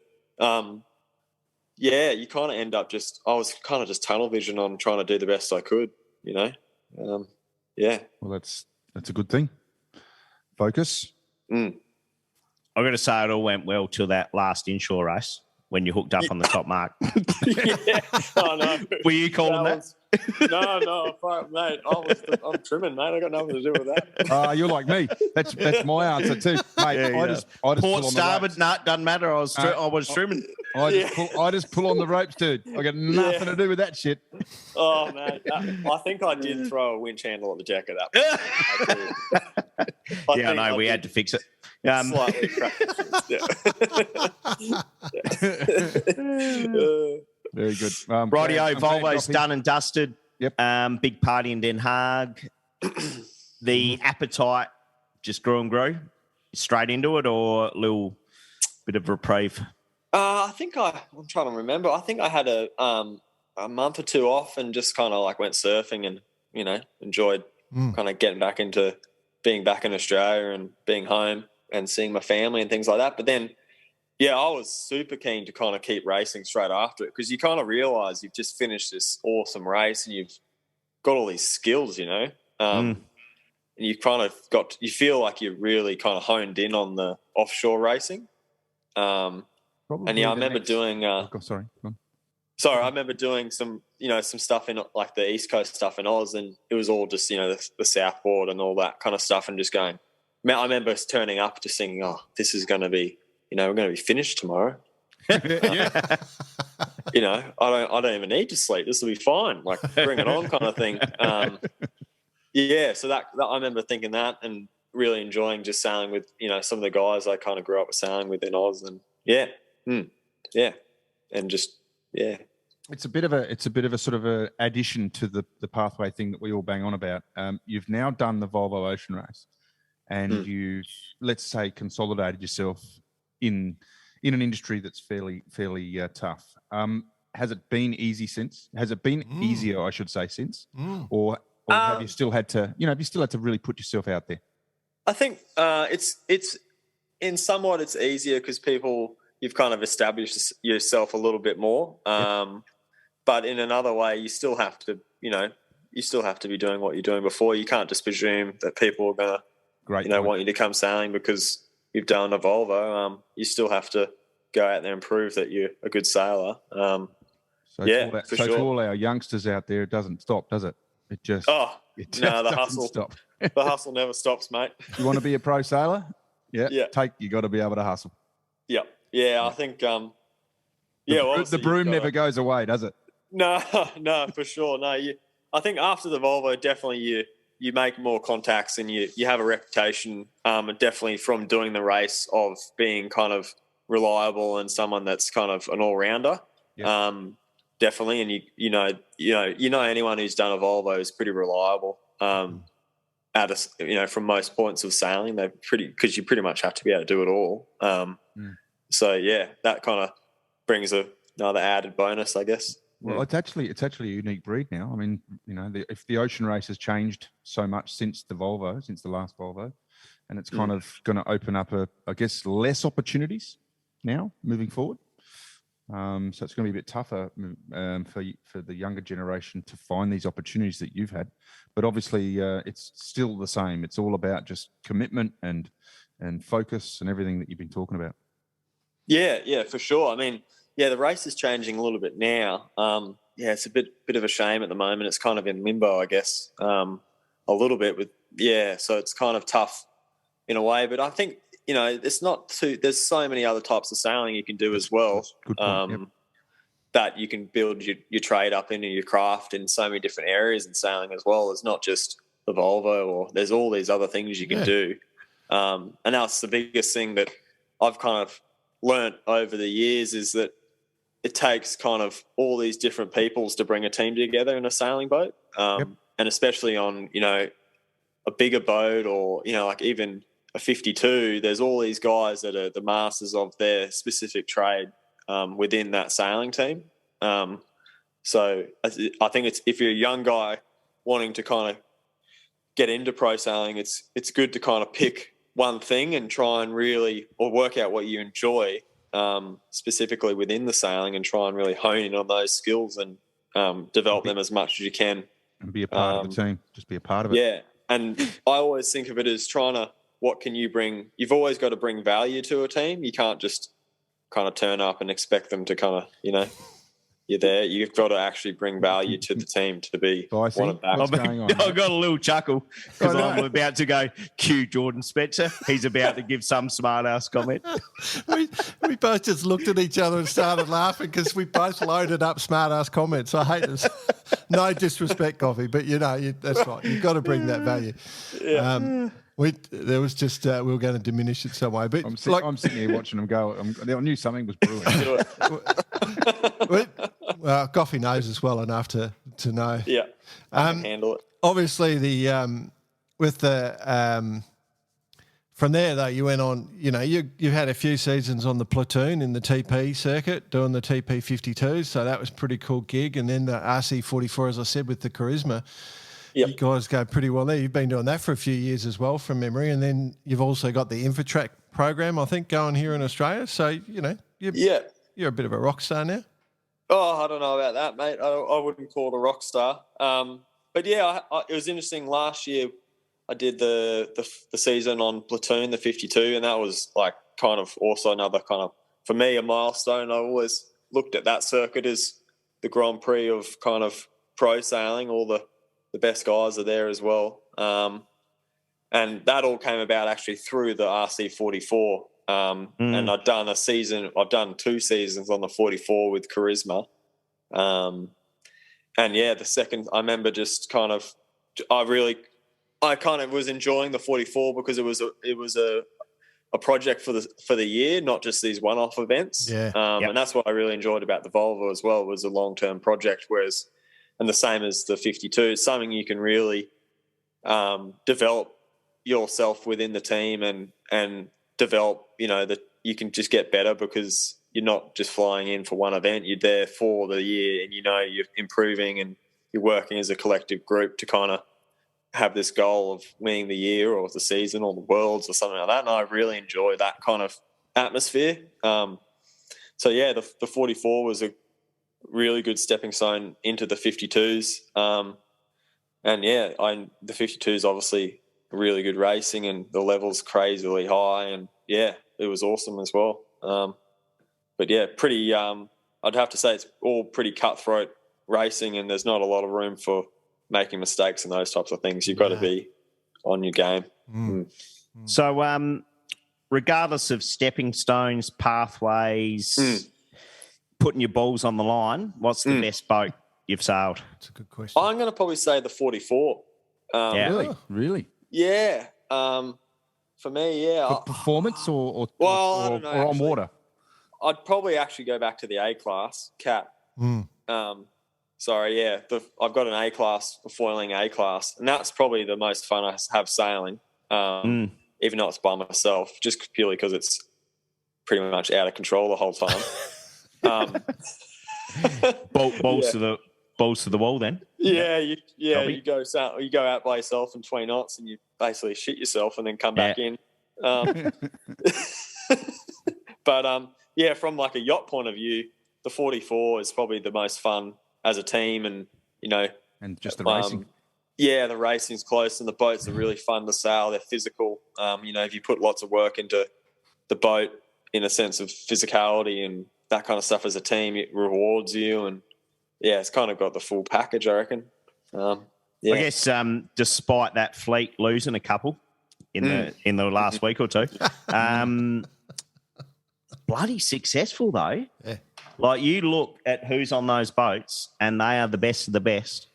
you kind of end up I was kind of just tunnel vision on trying to do the best I could, yeah. Well, that's a good thing. Focus. I've got to say it all went well till that last inshore race when you hooked up on the top mark. Yeah, I know. Were you calling that? No, mate. I'm trimming, mate. I got nothing to do with that. You're like me. That's my answer too, mate. I just Port pull on starboard. the No, it doesn't matter. I was trimming. I just pull on the ropes, dude. I got nothing to do with that shit. Oh man, I think I did throw a winch handle at the jacket up. I know. We had to fix it. Slightly cracked. Very good. Rightio, Volvo's done and dusted. Yep. Big party in Den Haag. The appetite just grew straight into it, or a little bit of reprieve? I think I'm trying to remember. I think I had a month or two off and just kind of like went surfing and, enjoyed kind of getting back into being back in Australia and being home and seeing my family and things like that. But then, I was super keen to kind of keep racing straight after it, because you kind of realise you've just finished this awesome race and you've got all these skills, and you've kind of you feel like you're really kind of honed in on the offshore racing. I remember doing. Sorry. Sorry, I remember doing some, some stuff in like the East Coast stuff in Oz, and it was all just, the Southboard and all that kind of stuff, and just going. I remember turning up just thinking, oh, this is going to be, we're going to be finished tomorrow. I don't even need to sleep. This will be fine. Like, bring it on, kind of thing. So that I remember thinking that and really enjoying just sailing with, some of the guys I kind of grew up with sailing with in Oz, and and just. Yeah, it's a bit of a sort of a addition to the pathway thing that we all bang on about. You've now done the Volvo Ocean race, and you've, let's say, consolidated yourself in an industry that's fairly tough. Has it been easy since? Has it been easier, I should say, since? Or have you still had to? Have you still had to really put yourself out there? I think it's in somewhat it's easier because you've kind of established yourself a little bit more. But in another way, you still have to, be doing what you're doing before. You can't just presume that people are going to, want you to come sailing because you've done a Volvo. You still have to go out there and prove that you're a good sailor. To all our youngsters out there, it doesn't stop, does it? It just the hustle. Stop. The hustle never stops, mate. You want to be a pro sailor? You got to be able to hustle. Yep. Yeah, I think. The broom never goes away, does it? No, for sure. No, I think after the Volvo, definitely you make more contacts and you have a reputation, and definitely from doing the race of being kind of reliable and someone that's kind of an all rounder. Yep. Definitely, and you know anyone who's done a Volvo is pretty reliable. From most points of sailing, they're because you pretty much have to be able to do it all. So that kind of brings another added bonus, I guess. Well, it's actually a unique breed now. I mean, if the ocean race has changed so much since the last Volvo, and it's kind of going to open up less opportunities now moving forward. So it's going to be a bit tougher for the younger generation to find these opportunities that you've had. But obviously, it's still the same. It's all about just commitment and focus and everything that you've been talking about. Yeah, for sure. I mean, the race is changing a little bit now. It's a bit of a shame at the moment. It's kind of in limbo, I guess. A a little bit with, so it's kind of tough in a way. But I think, it's not there's so many other types of sailing you can do as well. Good point. That you can build your trade up into your craft in so many different areas in sailing as well. It's not just the Volvo, or there's all these other things you can do. And that's the biggest thing that I've kind of learnt over the years, is that it takes kind of all these different peoples to bring a team together in a sailing boat. And especially on, a bigger boat, or, like even a 52, there's all these guys that are the masters of their specific trade within that sailing team. So I think if you're a young guy wanting to kind of get into pro sailing, it's good to kind of pick one thing and try and really, or work out what you enjoy specifically within the sailing, and try and really hone in on those skills and develop them as much as you can. And be a part of the team. Just be a part of it. Yeah. And I always think of it as what can you bring? You've always got to bring value to a team. You can't just kind of turn up and expect them to kind of, you're there. You've got to actually bring value to the team to be wanted back. What's going on? I've got a little chuckle because I'm about to go cue Jordan Spencer. He's about to give some smart-ass comment. we both just looked at each other and started laughing because we both loaded up smart-ass comments. I hate this. No disrespect, Goughy, but that's right. You've got to bring that value. Yeah. There was just we were going to diminish it some way, but I'm sitting here watching them go. I knew something was brewing. Well, Goughy knows us well enough to know. Yeah, I can handle it. Obviously, from there though, you went on. You had a few seasons on the platoon in the TP circuit, doing the TP 52s. So that was a pretty cool gig. And then the RC 44, as I said, with the Charisma. Yep. You guys go pretty well there. You've been doing that for a few years as well, from memory. And then you've also got the InfoTrack program, I think, going here in Australia. So, you're a bit of a rock star now. Oh, I don't know about that, mate. I wouldn't call it a rock star. But yeah, it was interesting. Last year, I did the season on platoon, the 52, and that was like kind of also another kind of, for me, a milestone. I always looked at that circuit as the Grand Prix of kind of pro sailing. All the best guys are there as well. And that all came about actually through the RC 44. And I've done 2 seasons on the 44 with Charisma. And yeah, the second, I remember just kind of, I kind of was enjoying the 44 because it was a project for the year, not just these one-off events. Yeah. And that's what I really enjoyed about the Volvo as well, was a long-term project, and the same as the 52, it's something you can really develop yourself within the team and develop, that you can just get better because you're not just flying in for one event. You're there for the year, and you're improving, and you're working as a collective group to kind of have this goal of winning the year or the season or the worlds or something like that. And I really enjoy that kind of atmosphere. So yeah, the 44 was a really good stepping stone into the 52s. And yeah, the 52s obviously really good racing, and the level's crazily high, and yeah, it was awesome as well. But yeah, pretty, I'd have to say it's all pretty cutthroat racing, and there's not a lot of room for making mistakes and those types of things. You've got to be on your game. So regardless of stepping stones, pathways, putting your balls on the line, what's the best boat you've sailed? That's a good question. I'm going to probably say the 44. Really? Yeah. For me, yeah. For performance or I don't know, on actually. water? I'd probably actually go back to the A class cat. Sorry, yeah. I've got an A class, a foiling A class, and that's probably the most fun I have sailing. Even though it's by myself, just purely because it's pretty much out of control the whole time. Balls to the wall then. You go out by yourself in 20 knots and you basically shit yourself and then come back in. But from like a yacht point of view, the 44 is probably the most fun as a team, and and just the racing. Yeah, the racing's close, and the boats are really fun to sail. They're physical. If you put lots of work into the boat in a sense of physicality and that kind of stuff as a team, it rewards you. And yeah, it's kind of got the full package, I reckon. Yeah. I guess despite that fleet losing a couple in the last week or two, bloody successful though. Yeah. Like you look at who's on those boats, and they are the best of the best,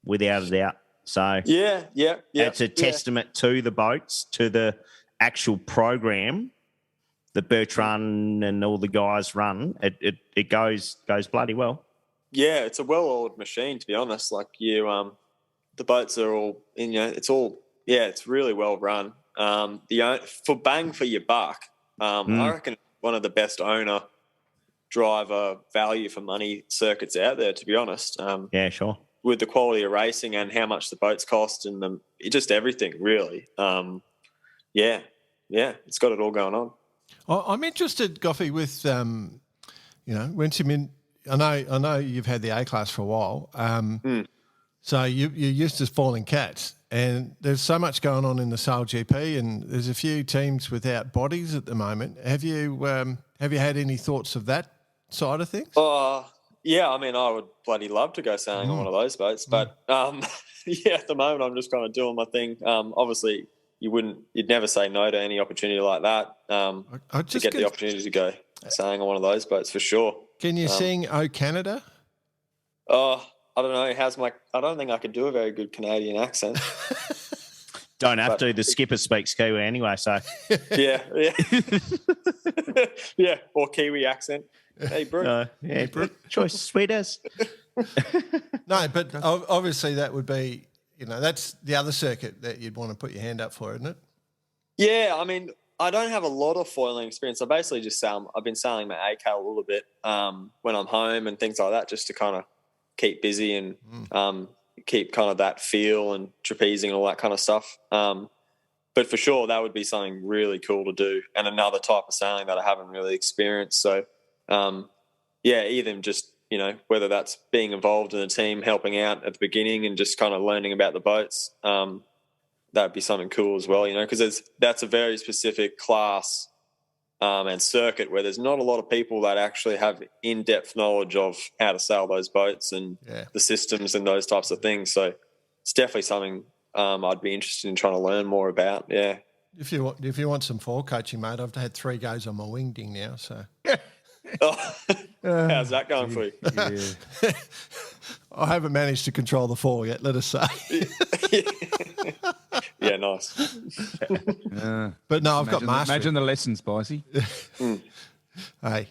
without a doubt. So Yeah. it's a testament to the boats, to the actual program that Bertrand and all the guys run. It goes bloody well. Yeah, it's a well-oiled machine, to be honest. Like the boats are all, it's really well run. For bang for your buck, I reckon one of the best owner driver value for money circuits out there, to be honest. Yeah, sure. With the quality of racing and how much the boats cost and just everything, really. It's got it all going on. I'm interested, Goughy, with once you're in. I know you've had the A class for a while, so you're used to falling cats, and there's so much going on in the Sail GP, and there's a few teams without bodies at the moment. Have you had any thoughts of that side of things? Yeah, I mean, I would bloody love to go sailing on one of those boats, but at the moment I'm just kind of doing my thing. Obviously, you'd never say no to any opportunity like that. To get the opportunity to go sailing on one of those boats for sure. Can you sing "Oh Canada"? I don't know. I don't think I could do a very good Canadian accent. Don't have to. The skipper speaks Kiwi anyway, so yeah, yeah, or Kiwi accent. Hey, Brooke. Brooke. Choice, sweet as. No, but obviously that would be, that's the other circuit that you'd want to put your hand up for, isn't it? Yeah, I mean, I don't have a lot of foiling experience. I basically just I've been sailing my ACAL a little bit when I'm home and things like that, just to kind of keep busy and keep kind of that feel and trapezing and all that kind of stuff. But for sure, that would be something really cool to do, and another type of sailing that I haven't really experienced. So, even just, whether that's being involved in a team, helping out at the beginning and just kind of learning about the boats, that'd be something cool as well, because that's a very specific class and circuit where there's not a lot of people that actually have in-depth knowledge of how to sail those boats and the systems and those types of things. So it's definitely something I'd be interested in trying to learn more about. Yeah. If you want some foil coaching, mate, I've had 3 goes on my wing ding now, so. How's that going for you? Yeah. I haven't managed to control the foil yet, let us say. Yeah, nice. But no, I've got mastery. Imagine the lessons, Bicey. Hey.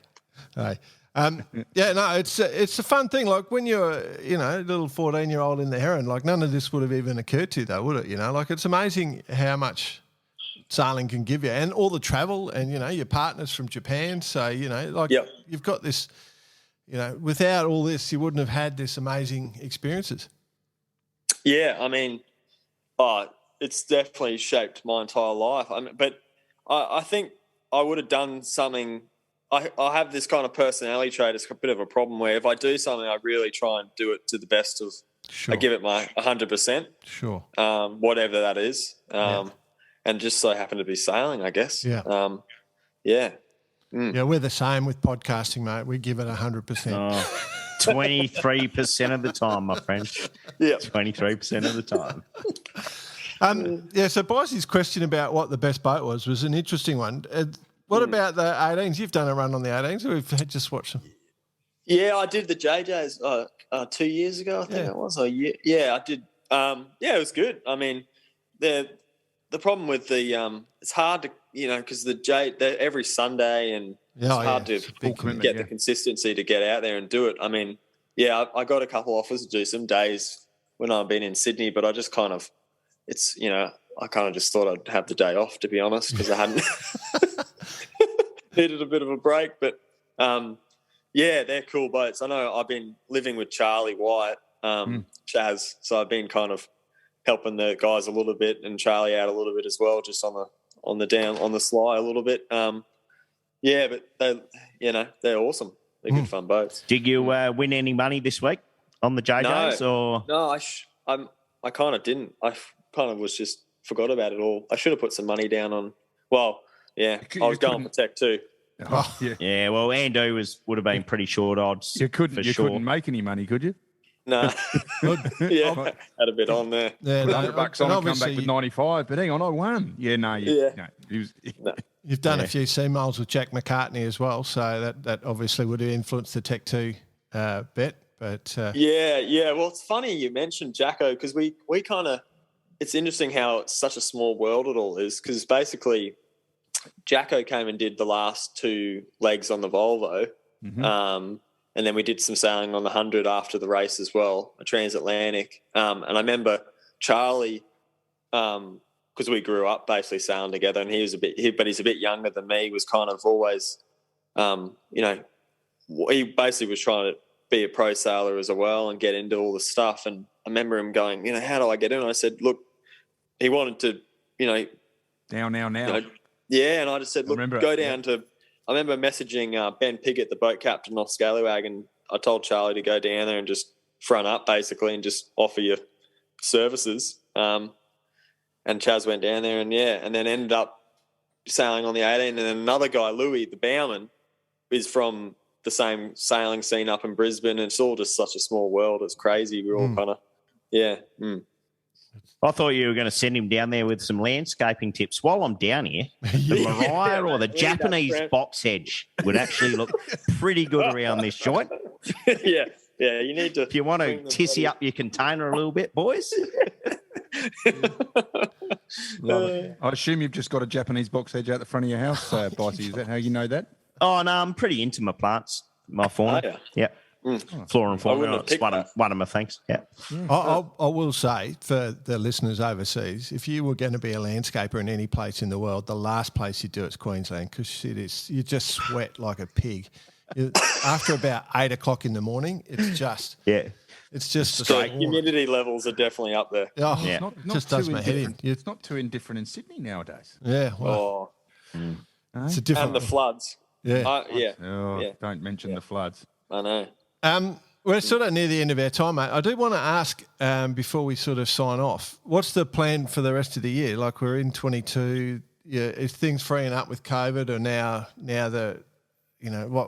It's a fun thing. Like when you're, a little 14-year-old in the Heron, like none of this would have even occurred to you though, would it? Like it's amazing how much sailing can give you, and all the travel, and your partners from Japan. So you've got this. Without all this, you wouldn't have had this amazing experiences. Yeah, I mean, it's definitely shaped my entire life. But I think I would have done something. I have this kind of personality trait. It's a bit of a problem where if I do something, I really try and do it to the best of. Sure. I give it my 100%. Sure. Whatever that is. And just so happen to be sailing, I guess. Yeah. Yeah, we're the same with podcasting, mate. We give it 100%. 23% of the time, my friend. Yeah. 23% of the time. So Bicey's question about what the best boat was an interesting one. What about the 18s? You've done a run on the 18s. We've just watched them. Yeah, I did the JJs 2 years ago, I think it was. I did. It was good. I mean, the problem with the it's hard to because they're every Sunday and it's hard to get the consistency to get out there and do it. I mean, I got a couple offers to do some days when I've been in Sydney, but I just kind of I kind of just thought I'd have the day off, to be honest, because I hadn't needed a bit of a break. But they're cool boats. I know I've been living with Charlie White, Chaz, so I've been kind of helping the guys a little bit and Charlie out a little bit as well, just on the sly a little bit. But they're awesome. They're good fun boats. Did you win any money this week on the JJs? No, I kind of didn't. I kind of was just forgot about it all. I should have put some money down on. Well, I was going for Tech too. Oh, yeah. Well, Ando would have been pretty short odds. You couldn't make any money, could you? No. Good. Yeah, had a bit on there. Yeah, Put no, $100 on and and come obviously back with 95. But hang on, I won. Yeah, no, no. He was, you've done a few sea miles with Jack McCartney as well, so that obviously would have influenced the Tech 2 bet. But yeah. Well, it's funny you mentioned Jacko because we kind of. It's interesting how it's such a small world it all is because basically Jacko came and did the last 2 legs on the Volvo. And then we did some sailing on the 100 after the race as well, a transatlantic. And I remember Charlie, because we grew up basically sailing together, and he's a bit younger than me, was kind of always, he basically was trying to be a pro sailor as well and get into all the stuff. And I remember him going, how do I get in? And I said, look, he wanted to, now. and I just said, look, go down to. I remember messaging Ben Piggott, the boat captain off Scallywag, and I told Charlie to go down there and just front up basically and just offer your services. And Chaz went down there and then ended up sailing on the 18. And then another guy, Louis, the bowman, is from the same sailing scene up in Brisbane. And it's all just such a small world. It's crazy. We're all kind of, I thought you were going to send him down there with some landscaping tips. While I'm down here, the Mariah or the Japanese box hedge would actually look pretty good around this joint. Yeah, you need to. If you want to tissy up your container a little bit, boys. Love it. I assume you've just got a Japanese box hedge out the front of your house, Bitey. Is that how you know that? Oh, no, I'm pretty into my plants, my fauna. Oh, yeah. Yeah. Flora and fauna. It's one of my things. Yeah. I will say for the listeners overseas, if you were going to be a landscaper in any place in the world, the last place you do it's Queensland because you just sweat like a pig. After about 8 o'clock in the morning, it's just it's just so humidity levels are definitely up there. Oh, yeah. Just does my head in. It's not too indifferent in Sydney nowadays. Yeah, well, it's a different. And the floods. Yeah, Don't mention the floods. I know. We're sort of near the end of our time, mate. I do want to ask before we sort of sign off, what's the plan for the rest of the year? Like we're in 22. Is things freeing up with COVID, or now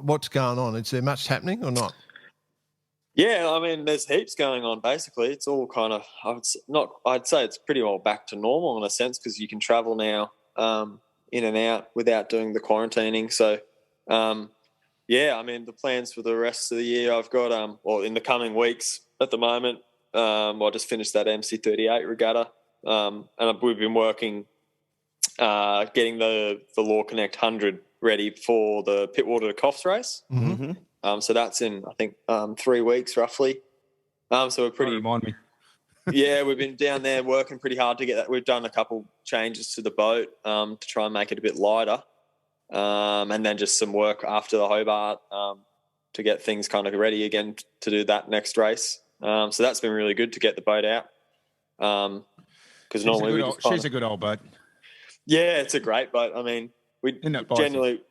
what's going on? Is there much happening or not? Yeah, I mean, there's heaps going on. Basically, it's all kind of I'd say it's pretty well back to normal in a sense because you can travel now in and out without doing the quarantining. So. I mean, the plans for the rest of the year, I've got, in the coming weeks at the moment, I just finished that MC38 regatta, and we've been working, getting the Law Connect 100 ready for the Pittwater to Coffs race. Mm-hmm. So that's in, I think, 3 weeks roughly. So we're pretty... Remind me. Yeah, we've been down there working pretty hard to get that. We've done a couple changes to the boat to try and make it a bit lighter. And then just some work after the Hobart to get things kind of ready again to do that next race. So that's been really good to get the boat out. Because normally she's a good old boat. Yeah, it's a great boat. I mean, we generally...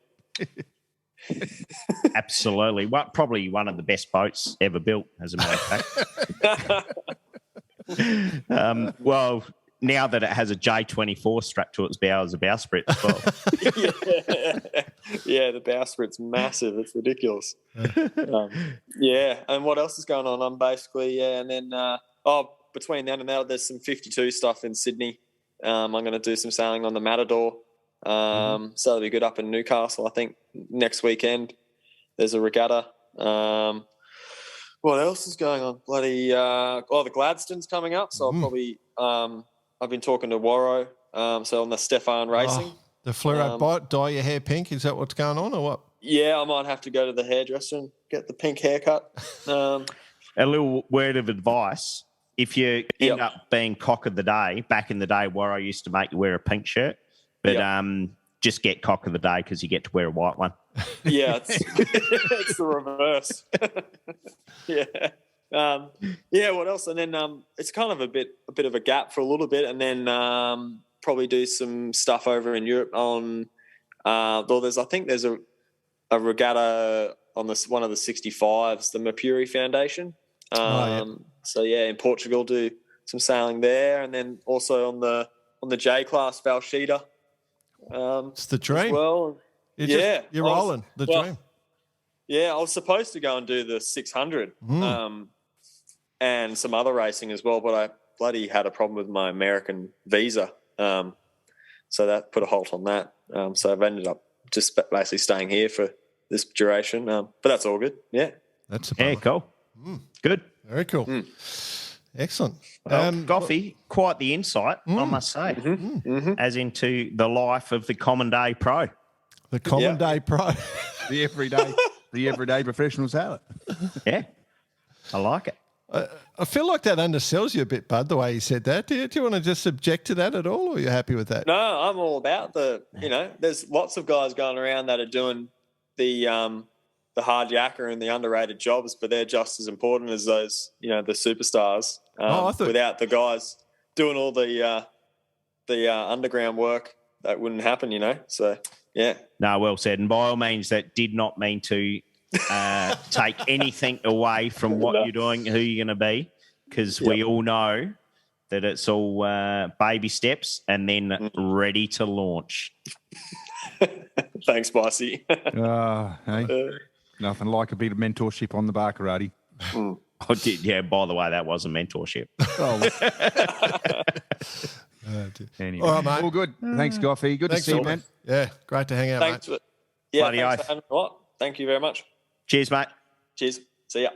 Absolutely. Probably one of the best boats ever built, as a matter of fact. Well... Now that it has a J24 strapped to its bow as a bowsprit as well. Yeah, the bowsprit's massive. It's ridiculous. And what else is going on? I'm basically, and then, between then and now, there's some 52 stuff in Sydney. I'm going to do some sailing on the Matador. So that'll be good up in Newcastle, I think, next weekend. There's a regatta. What else is going on? The Gladstone's coming up, so I'll probably... I've been talking to Warro, so on the Stefan Racing. The fluoro bite, dye your hair pink. Is that what's going on or what? Yeah, I might have to go to the hairdresser and get the pink haircut. A little word of advice. If you end up being cock of the day, back in the day, Warro used to make you wear a pink shirt, but just get cock of the day because you get to wear a white one. Yeah, it's the reverse. What else? And then it's kind of a bit of a gap for a little bit, and then probably do some stuff over in Europe on. There's a regatta on one of the 65s, the Mercury Foundation. So in Portugal, do some sailing there, and then also on the J class Valshita. It's the dream. Well, you're rolling the dream. Yeah, I was supposed to go and do the 600. and some other racing as well. But I bloody had a problem with my American visa, so that put a halt on that. So I've ended up just basically staying here for this duration. But that's all good. Yeah. That's cool. Good. Very cool. Excellent. Goughy, quite the insight, I must say, as into the life of the common day pro. The common day pro. the everyday professional sailor. Yeah, I like it. I feel like that undersells you a bit, Bud, the way you said that. Do you want to just object to that at all, or are you happy with that? No, I'm all about there's lots of guys going around that are doing the hard yakka and the underrated jobs, but they're just as important as those, the superstars. Without the guys doing all the underground work, that wouldn't happen, So, yeah. No, well said. And by all means, that did not mean to take anything away from what you're doing, who you're going to be, because we all know that it's all baby steps and then ready to launch. Thanks, Bossy. Hey, nothing like a bit of mentorship on the bar karate. I did, yeah. By the way, that wasn't mentorship. Anyway, all right, mate. All good. Thanks, Goughy. Good to see you, man. Yeah, great to hang out, Thanks mate. Bloody thanks oath. for having me on. Thank you very much. Cheers, mate. Cheers. See ya.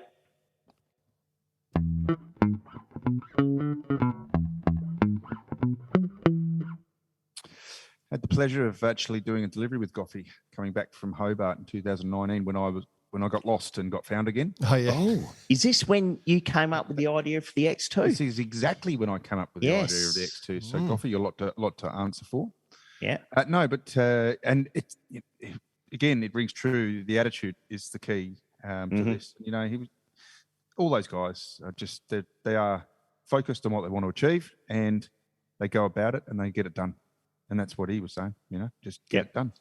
Had the pleasure of actually doing a delivery with Goughy coming back from Hobart in 2019 when I got lost and got found again. Oh, yeah. Oh, is this when you came up with the idea for the X2? This is exactly when I came up with the idea of the X2. So, Goughy, a lot to answer for. Yeah. No, but and again, it rings true. The attitude is the key to this. All those guys are just they are focused on what they want to achieve, and they go about it and they get it done. And that's what he was saying. Just get it done.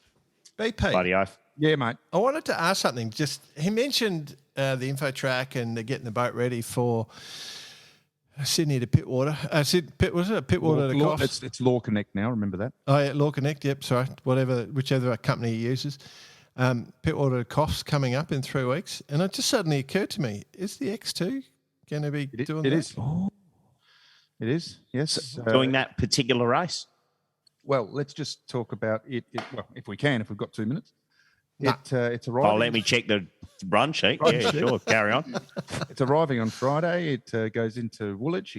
BP. Bloody oath. Yeah, mate. I wanted to ask something. He mentioned the info track and getting the boat ready for Sydney to Pittwater. Pittwater to Gough? It's Law Connect now. Remember that? Oh, yeah, Law Connect. Yep, sorry. Whichever company he uses. Pittwater to Gough's coming up in 3 weeks. And it just suddenly occurred to me, is the X2 going to be doing that? It is. Oh. It is, yes. Doing that particular race? Well, let's just talk about it. Well, if we can, if we've got 2 minutes. Nah. It's arriving. Oh, let me check the run sheet. Yeah, sure. Carry on. It's arriving on Friday. It goes into Woolwich.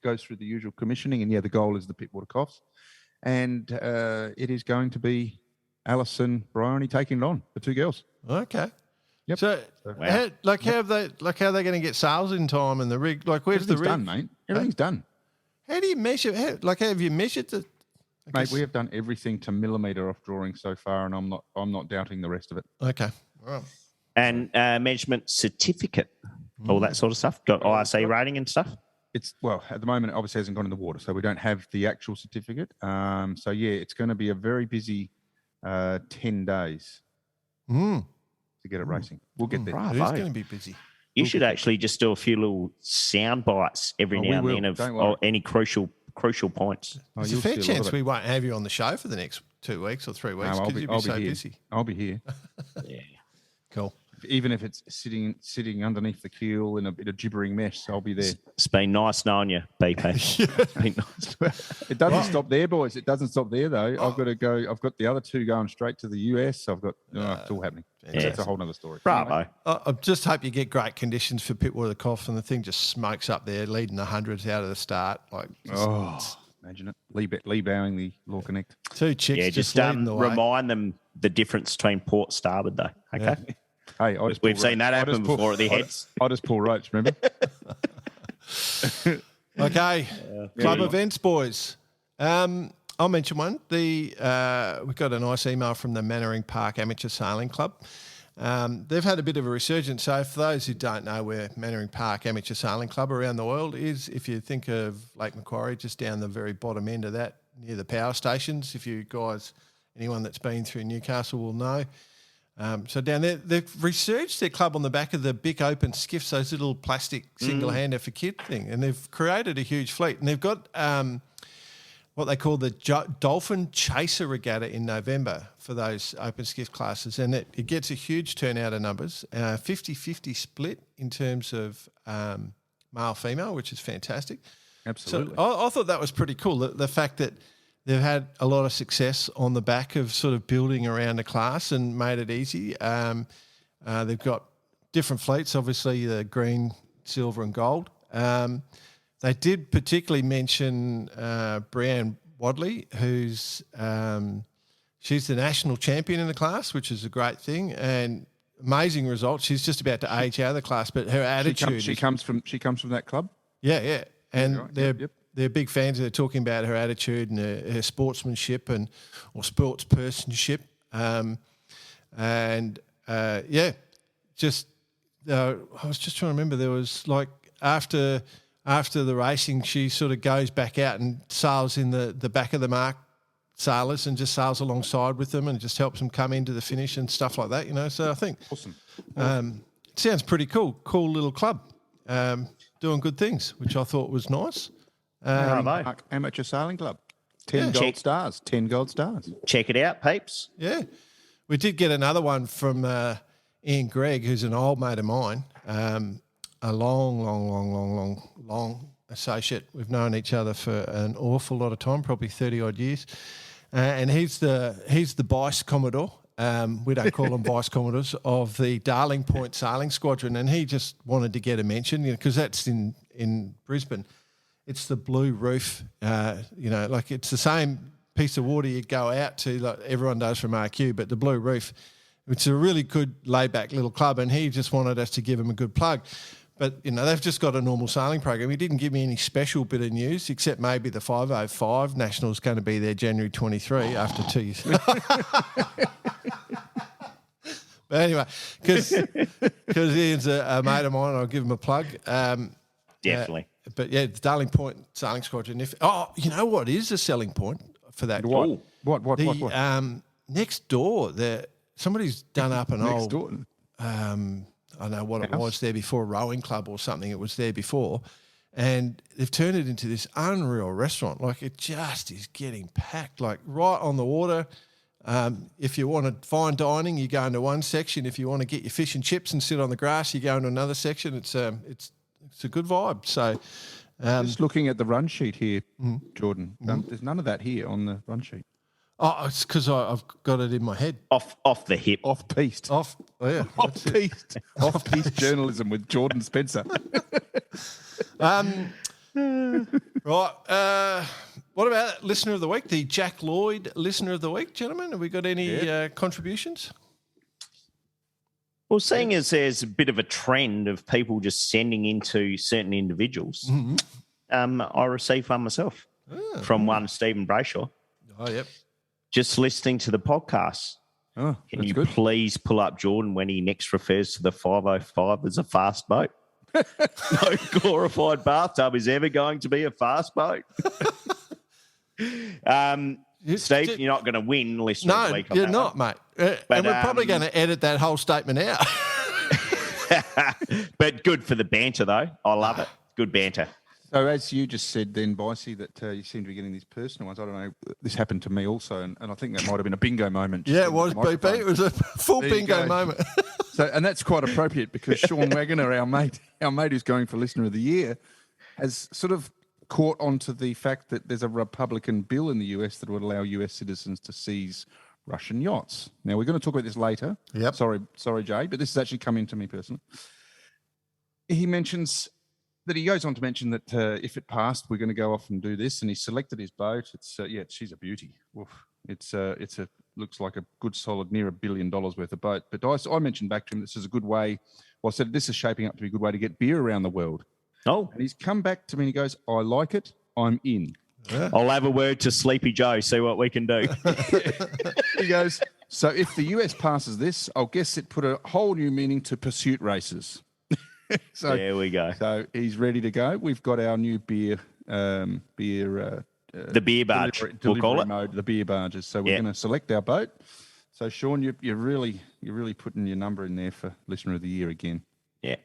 Goes through the usual commissioning, and the goal is the Pittwater Goughs, and it is going to be Alison Bryony taking it on, the two girls. Okay. Yep. So, how are they going to get sales in time and the rig? Like, where's the rig? Done, mate. Everything's done. How do you measure? Have you measured the? Mate, we have done everything to millimetre off drawing so far, and I'm not doubting the rest of it. Okay. All right. And measurement certificate, all that sort of stuff. Got IRC rating and stuff. It's at the moment, it obviously hasn't gone in the water, so we don't have the actual certificate. It's going to be a very busy 10 days to get it racing. We'll get there. It is going to be busy. You should actually just do a few little sound bites every now and then of any crucial points. There's a fair chance we won't have you on the show for the next 2 weeks or 3 weeks because you'll be so busy. I'll be here. Yeah. Cool. Even if it's sitting underneath the keel in a bit of gibbering mesh, I'll be there. It's been nice knowing you, BP. It's been nice. It doesn't stop there, boys. It doesn't stop there, though. I've got to go. I've got the other two going straight to the US. I've got it's all happening. That's a whole other story. Bravo. I just hope you get great conditions for Pittwater Goughs and the thing just smokes up there, leading the hundreds out of the start. Imagine it. Lee bowing the Law Connect. Two chicks Yeah, just just leading the way. remind them the difference between port starboard, though. Okay. Yeah. Hey, we've seen that happen before at the heads. I just pull ropes, remember? Okay, club events, boys. I'll mention one. We got a nice email from the Mannering Park Amateur Sailing Club. They've had a bit of a resurgence. So for those who don't know where Mannering Park Amateur Sailing Club around the world is, if you think of Lake Macquarie, just down the very bottom end of that, near the power stations, if you guys, anyone that's been through Newcastle will know. So down there, they've researched their club on the back of the big open skiffs, those little plastic single-hander for kid thing, and they've created a huge fleet. And they've got what they call the Dolphin Chaser Regatta in November for those open skiff classes, and it gets a huge turnout of numbers, 50-50 split in terms of male, female, which is fantastic. Absolutely. So I thought that was pretty cool. The fact that they've had a lot of success on the back of sort of building around the class and made it easy. They've got different fleets, obviously the green, silver and gold. They did particularly mention Brianne Wadley, who's she's the national champion in the class, which is a great thing, and amazing results. She's just about to age out of the class, but her attitude. She comes from that club. Yeah, and Right. they're big fans. They're talking about her attitude and her sportsmanship or sports personship, I was just trying to remember. There was like after the racing, she sort of goes back out and sails in the back of the mark sailors and just sails alongside with them and just helps them come into the finish and stuff like that. So I think Awesome. it sounds pretty cool. Cool little club, doing good things, which I thought was nice. Bravo. Amateur Sailing Club. 10 gold stars. 10 gold stars. Check it out, peeps. Yeah. We did get another one from Ian Gregg, who's an old mate of mine, a long associate. We've known each other for an awful lot of time, probably 30-odd years. And he's the Vice Commodore. We don't call them Vice Commodores, of the Darling Point Sailing Squadron. And he just wanted to get a mention, because that's in Brisbane. It's the Blue Roof, like it's the same piece of water you go out to, like everyone does from RQ, but the Blue Roof, it's a really good laid-back little club, and he just wanted us to give him a good plug. But, they've just got a normal sailing program. He didn't give me any special bit of news, except maybe the 505 National's going to be there January 23 after 2 years. But anyway, because Ian's a mate of mine, I'll give him a plug. Definitely. But yeah, the Darling Point Sailing Squadron. You know what is a selling point for that? What? Next door, somebody's done up an Next old. door. I don't know what it was there before, a rowing club or something. It was there before, and they've turned it into this unreal restaurant. Like, it just is getting packed, like right on the water. If you want to fine dining, you go into one section. If you want to get your fish and chips and sit on the grass, you go into another section. It's a good vibe. So, just looking at the run sheet here, Jordan, there's none of that here on the run sheet. Oh, it's because I've got it in my head. Off the hip. Off-piste. Off-piste. Off-piste journalism with Jordan Spencer. Right. What about Listener of the Week, the Jack Lloyd Listener of the Week, gentlemen? Have we got any contributions? Well, seeing as there's a bit of a trend of people just sending into certain individuals, I received one myself from one Stephen Brayshaw. Oh, yep. Just listening to the podcast. Oh, Can you good. please pull up Jordan when he next refers to the 505 as a fast boat? No glorified bathtub is ever going to be a fast boat. Steve, you're not going to win Listener of the Week. No, you're not, mate. And we're probably going to edit that whole statement out. But good for the banter, though. I love it. Good banter. So as you just said then, Bicey, that you seem to be getting these personal ones. I don't know. This happened to me also, and I think that might have been a bingo moment. Yeah, it was, BP. It was a full bingo moment. And that's quite appropriate because Sean Wagner, our mate who's going for Listener of the Year, has sort of caught onto the fact that there's a Republican bill in the US that would allow US citizens to seize Russian yachts. Now, we're going to talk about this later. Yep. Sorry, Jay, but this has actually come into me personally. He goes on to mention that if it passed, we're going to go off and do this, and he selected his boat. She's a beauty. Oof. Looks like a good solid near $1 billion worth of boat. But I mentioned back to him, this is a good way. Well, I said this is shaping up to be a good way to get beer around the world. Oh, and he's come back to me and he goes, I like it. I'm in. Yeah. I'll have a word to Sleepy Joe, see what we can do. He goes, so if the US passes this, I'll guess it put a whole new meaning to pursuit races. So there we go. So he's ready to go. We've got our new beer the beer barge, we'll call it. Mode, the beer barges. So we're going to select our boat. So Sean, you're really putting your number in there for Listener of the Year again. Yeah,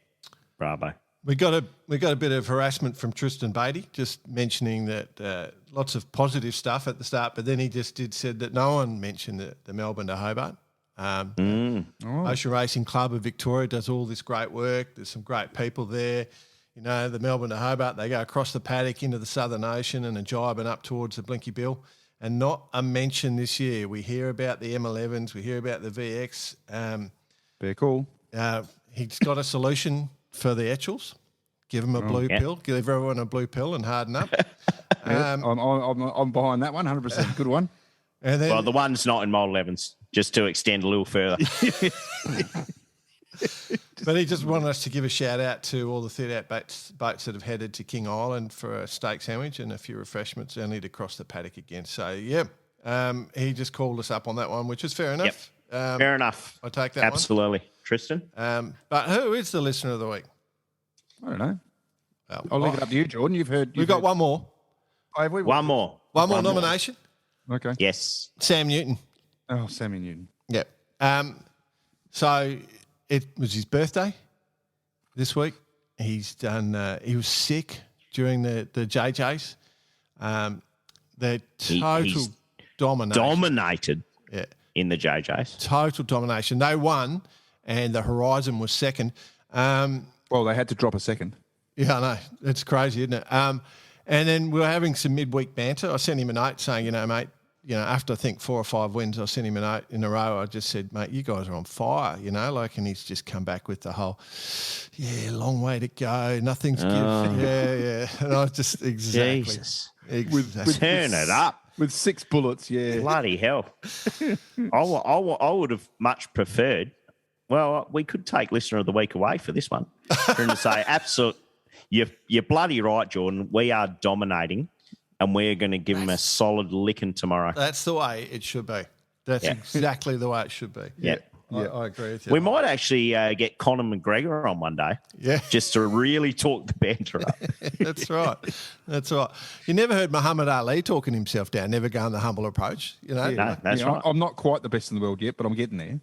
bravo. We got a bit of harassment from Tristan Beatty, just mentioning that lots of positive stuff at the start, but then he just said that no one mentioned the Melbourne to Hobart. Ocean Racing Club of Victoria does all this great work. There's some great people there. You know, the Melbourne to Hobart, they go across the paddock into the Southern Ocean and a jibe and up towards the Blinky Bill. And not a mention this year. We hear about the M11s, we hear about the VX. Very cool. He's got a solution for the Etchels. Give them a blue pill. Give everyone a blue pill and harden up. I'm behind that one, 100%. Good one. And then, Well, the one's not in Model 11s, just to extend a little further. but he just wanted us to give a shout out to all the 38 boats that have headed to King Island for a steak sandwich and a few refreshments, only to cross the paddock again. So, he just called us up on that one, which is fair enough. Yep. Fair enough. I take that Absolutely. Tristan? But who is the listener of the week? I don't know. I'll leave it up to you, Jordan. We've got one more. Have we? One more. One more nomination. Okay. Yes. Sam Newton. Oh, Sammy Newton. Yep. So it was his birthday this week. He's done. He was sick during the JJs. The total domination. Dominated in the JJs. Total domination. They won, and the Horizon was second. Well, they had to drop a second. Yeah, I know. It's crazy, isn't it? And then we were having some midweek banter. I sent him a note saying, mate, after I think 4 or 5 wins, I sent him a note in a row. I just said, mate, you guys are on fire, and he's just come back with the whole, long way to go. Nothing's given. Yeah. And I just exactly. Jesus. Turn it up. With 6 bullets, yeah. Bloody hell. I would have much preferred. Well, we could take Listener of the Week away for this one. For him to say, absolutely, you're bloody right, Jordan. We are dominating, and we're going to give him a solid licking tomorrow. That's the way it should be. That's exactly the way it should be. Yeah. I agree with you. We might actually get Conor McGregor on one day. Yeah. Just to really talk the banter up. That's right. That's right. You never heard Muhammad Ali talking himself down, never going the humble approach, No, that's right. I'm not quite the best in the world yet, but I'm getting there.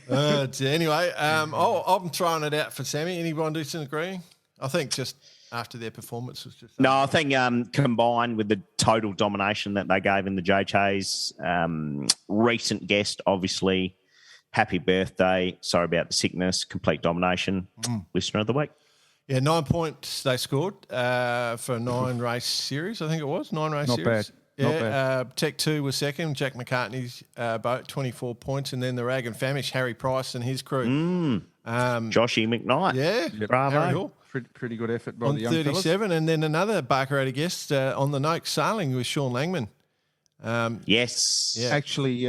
Yeah. Anyway, I'm throwing it out for Sammy. Anyone disagreeing? I think just after their performance was just... No, I think combined with the total domination that they gave in the JHAs, recent guest, obviously, happy birthday, sorry about the sickness, complete domination, Listener of the Week. Yeah, 9 points they scored for a 9-race series, I think it was, 9-race Not series. bad. Yeah, Not bad. Tech 2 was second, Jack McCartney's boat, 24 points, and then the Rag and Famish, Harry Price and his crew. Joshy McKnight. Yeah, Bravo. Harry Hall. Pretty good effort by On the young 37, fellas. and then another Barker guest on the Noak sailing with Sean Langman. Yes. Yeah. Actually,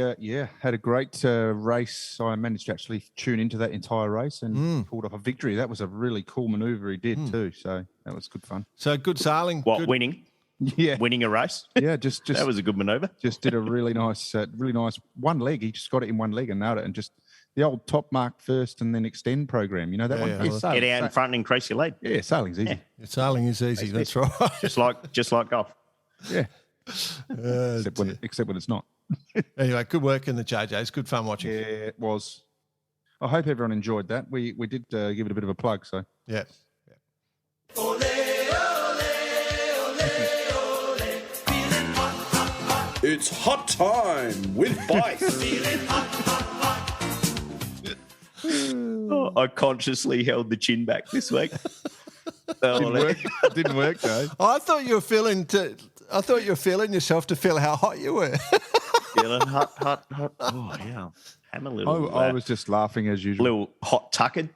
had a great race. I managed to actually tune into that entire race and pulled off a victory. That was a really cool manoeuvre he did too. So that was good fun. So good sailing. What, winning? Yeah, Winning a race? yeah. Just That was a good manoeuvre. just did a really nice one leg. He just got it in one leg and nailed it. And just the old top mark first and then extend program. You know that one. yeah. Yeah, sailing, Get out in front and increase your lead. yeah, sailing's easy. Sailing is easy. That's right. Just like golf. Yeah, except when it's not. Anyway, good work in the JJs. Good fun watching. Yeah, it was. I hope everyone enjoyed that. We did give it a bit of a plug. So Yeah. It's hot time with Bice. I consciously held the chin back this week. didn't work though. I thought you were feeling yourself to feel how hot you were. Feeling hot. Oh, yeah. I'm a little... I was just laughing as usual. little hot tuckered.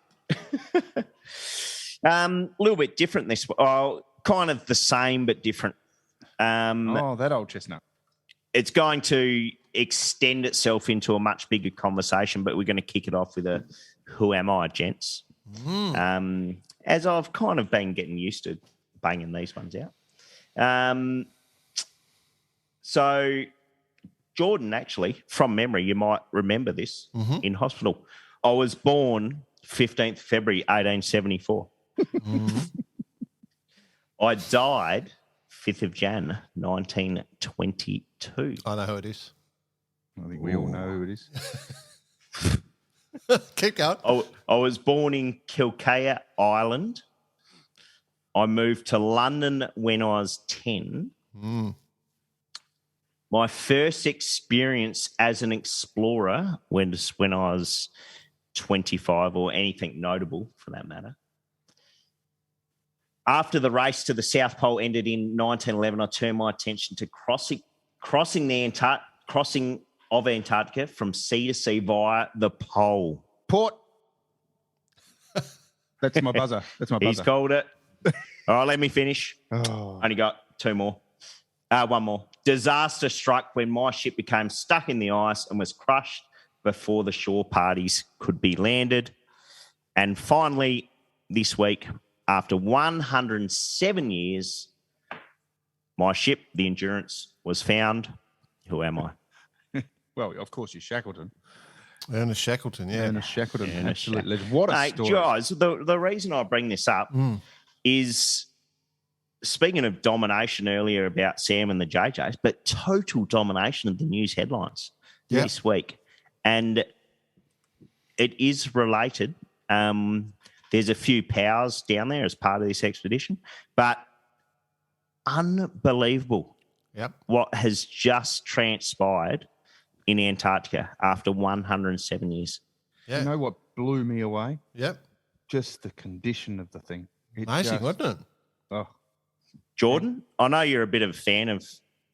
Little bit different this... Oh, kind of the same but different. That old chestnut. It's going to extend itself into a much bigger conversation, but we're going to kick it off with a who am I, gents? As I've kind of been getting used to banging these ones out. So, Jordan, actually, from memory, you might remember this in hospital. I was born 15th February 1874. I died 5th of Jan 1922. I know who it is. I think we all know who it is. Keep going. I was born in Kilkea, Ireland. I moved to London when I was 10. My first experience as an explorer was when I was 25, or anything notable for that matter. After the race to the South Pole ended in 1911, I turned my attention to crossing of Antarctica from sea to sea via the pole. Port. That's my buzzer. He's called it. All right, let me finish. Oh. Only got one more. Disaster struck when my ship became stuck in the ice and was crushed before the shore parties could be landed. And finally, this week, after 107 years, my ship, the Endurance, was found. Who am I? Well, of course, you're Shackleton. Ernest Shackleton, yeah. Ernest Shackleton, absolutely. What a story. Guys, the reason I bring this up is, speaking of domination earlier about Sam and the JJs, but total domination of the news headlines this week. And it is related. There's a few powers down there as part of this expedition, but unbelievable what has just transpired in Antarctica after 107 years. Yeah. You know what blew me away? Yep. Just the condition of the thing. Amazing, wasn't it? Oh, Jordan, I know you're a bit of a fan of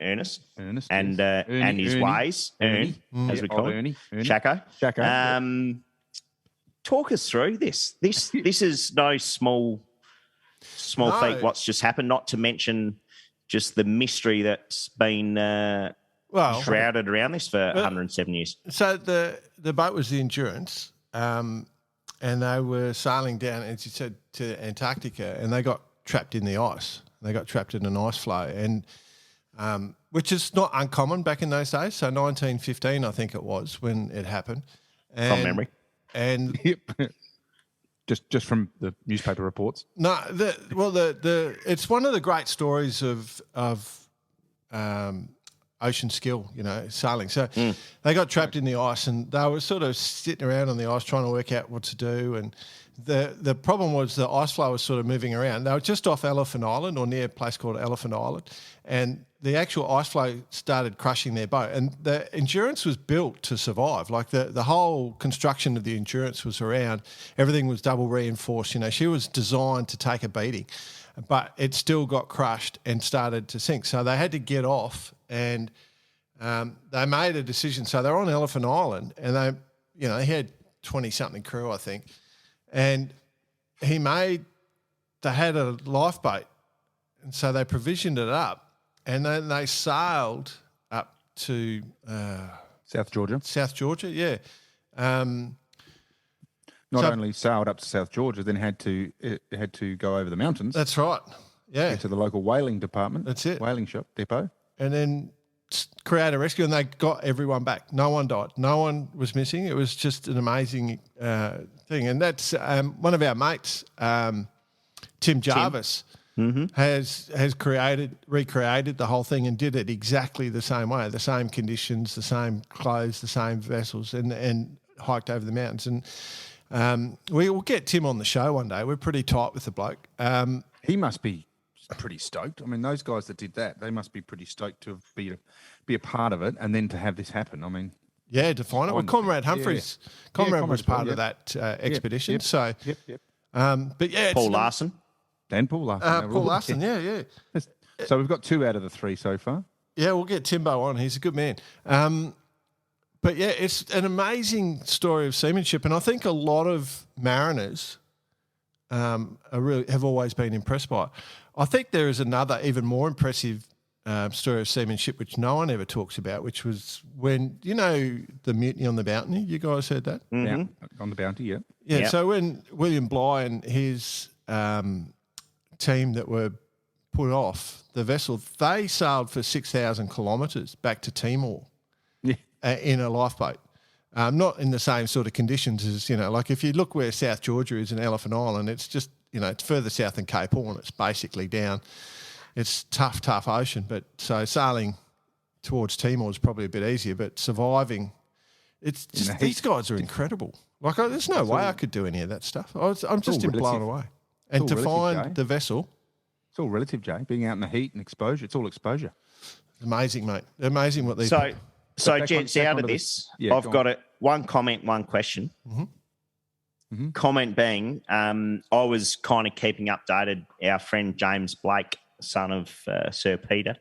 Ernest and his ways, Ernie, as we call him, Shacko. Talk us through this. This is no small feat. What's just happened? Not to mention just the mystery that's been shrouded around this for 107 years. So the boat was the Endurance, and they were sailing down, as you said, to Antarctica, and they got trapped in the ice. They got trapped in an ice flow, and which is not uncommon back in those days. So 1915, I think it was, when it happened. From memory. And just from the newspaper reports. No, it's one of the great stories of ocean skill, sailing. So they got trapped in the ice, and they were sort of sitting around on the ice trying to work out what to do. And the problem was the ice flow was sort of moving around. They were just off Elephant Island, or near a place called Elephant Island, and the actual ice flow started crushing their boat. And the Endurance was built to survive. Like the whole construction of the Endurance was around. Everything was double reinforced. She was designed to take a beating, but it still got crushed and started to sink. So they had to get off, and they made a decision. So they're on Elephant Island, and they had 20-something crew, I think. And they had a lifeboat, and so they provisioned it up. And then they sailed up to South Georgia, yeah. Not only sailed up to South Georgia, then had to go over the mountains. That's right. Yeah. To the local whaling department. That's it. Whaling shop depot. And then create a rescue, and they got everyone back. No one died. No one was missing. It was just an amazing thing. And that's one of our mates, Tim Jarvis. Has recreated the whole thing and did it exactly the same way, the same conditions, the same clothes, the same vessels, and hiked over the mountains. And we will get Tim on the show one day. We're pretty tight with the bloke. He must be pretty stoked. I mean, those guys that did that, they must be pretty stoked to be a part of it, and then to have this happen. I mean, yeah, to find it. Well, Comrade Humphreys, Comrade was part of that expedition. Yep. So, but yeah, Paul Larson. And Paul Larson. Paul Larson, yeah. So we've got 2 out of the 3 so far. Yeah, we'll get Timbo on. He's a good man. But yeah, it's an amazing story of seamanship, and I think a lot of mariners have always been impressed by it. I think there is another even more impressive story of seamanship which no one ever talks about, which was when, the mutiny on the Bounty. You guys heard that? Mm-hmm. Yeah, on the Bounty, yeah. Yeah, Yep. So when William Bligh and his team that were put off the vessel, they sailed for 6,000 kilometres back to Timor in a lifeboat. Not in the same sort of conditions as, like if you look where South Georgia is in Elephant Island, it's just, it's further south than Cape Horn. It's basically down. It's tough ocean. But so sailing towards Timor is probably a bit easier, but surviving, it's just, these guys are incredible. Like, there's no way I could do any of that stuff. I'm just blown away. And to find the vessel. It's all relative, Jay. Being out in the heat and exposure, it's all exposure. Amazing, mate. Amazing what these people. So gents, out of this, I've got one comment, one question. Mm-hmm. comment being, I was kind of keeping updated. Our friend James Blake, son of Sir Peter,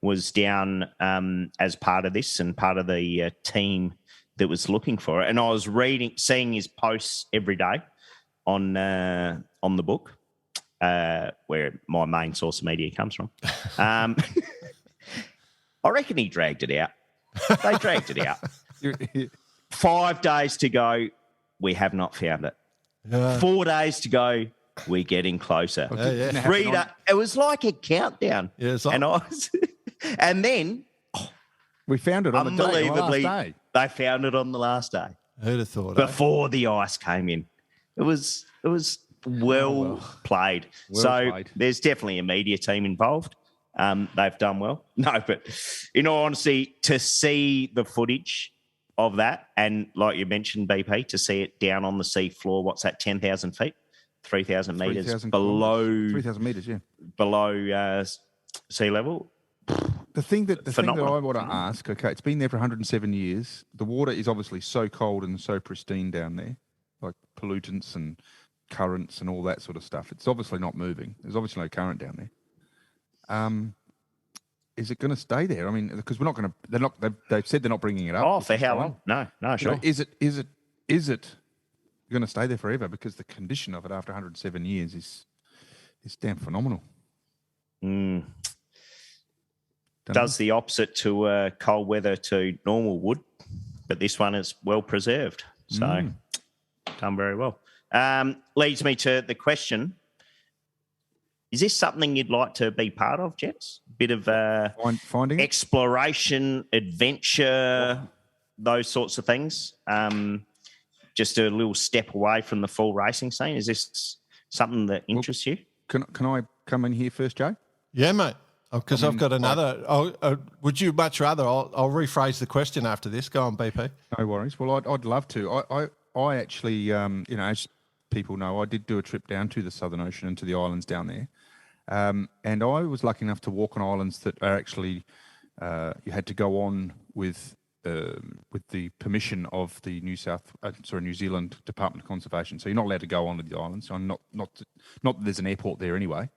was down as part of this and part of the team that was looking for it. And I was seeing his posts every day on the book, where my main source of media comes from. I reckon he dragged it out. They dragged it out. 5 days to go, we have not found it. 4 days to go, we're getting closer. 3 days, it was like a countdown. Yeah, it's like, and I was, and then we found it on unbelievably, the last day. they found it on the last day. Who'd have thought? Before the ice came in. It was well played. Played. There's definitely a media team involved. They've done well. No, but in all honesty, to see the footage of that, and like you mentioned, BP, to see it down on the sea floor, what's that, 10,000 feet? 3,000 metres 3,000 below 3,000 metres, below sea level. The thing that I Phenomenal. want to ask, okay, it's been there for 107 years. The water is obviously so cold and so pristine down there, like pollutants and currents and all that sort of stuff. It's obviously not moving. There's obviously no current down there. Is it going to stay there? I mean, because we're not going to. They've said they're not bringing it up. Oh, for how long? No, sure. Is it going to stay there forever? Because the condition of it after 107 years is damn phenomenal. Does the opposite to cold weather to normal wood, but this one is well preserved. So done very well. Leads me to the question. Is this something you'd like to be part of, gents? Bit of finding exploration, adventure, those sorts of things. Just a little step away from the full racing scene. Is this something that interests you? Can I come in here first, Joe? Yeah, mate. Because I've got another. Would you much rather? I'll rephrase the question after this. Go on, BP. No worries. Well, I'd love to. I actually, as people know, I did do a trip down to the Southern Ocean and to the islands down there. And I was lucky enough to walk on islands that are actually, you had to go on with the permission of the New Zealand Department of Conservation. So you're not allowed to go on to the islands. So not that there's an airport there anyway.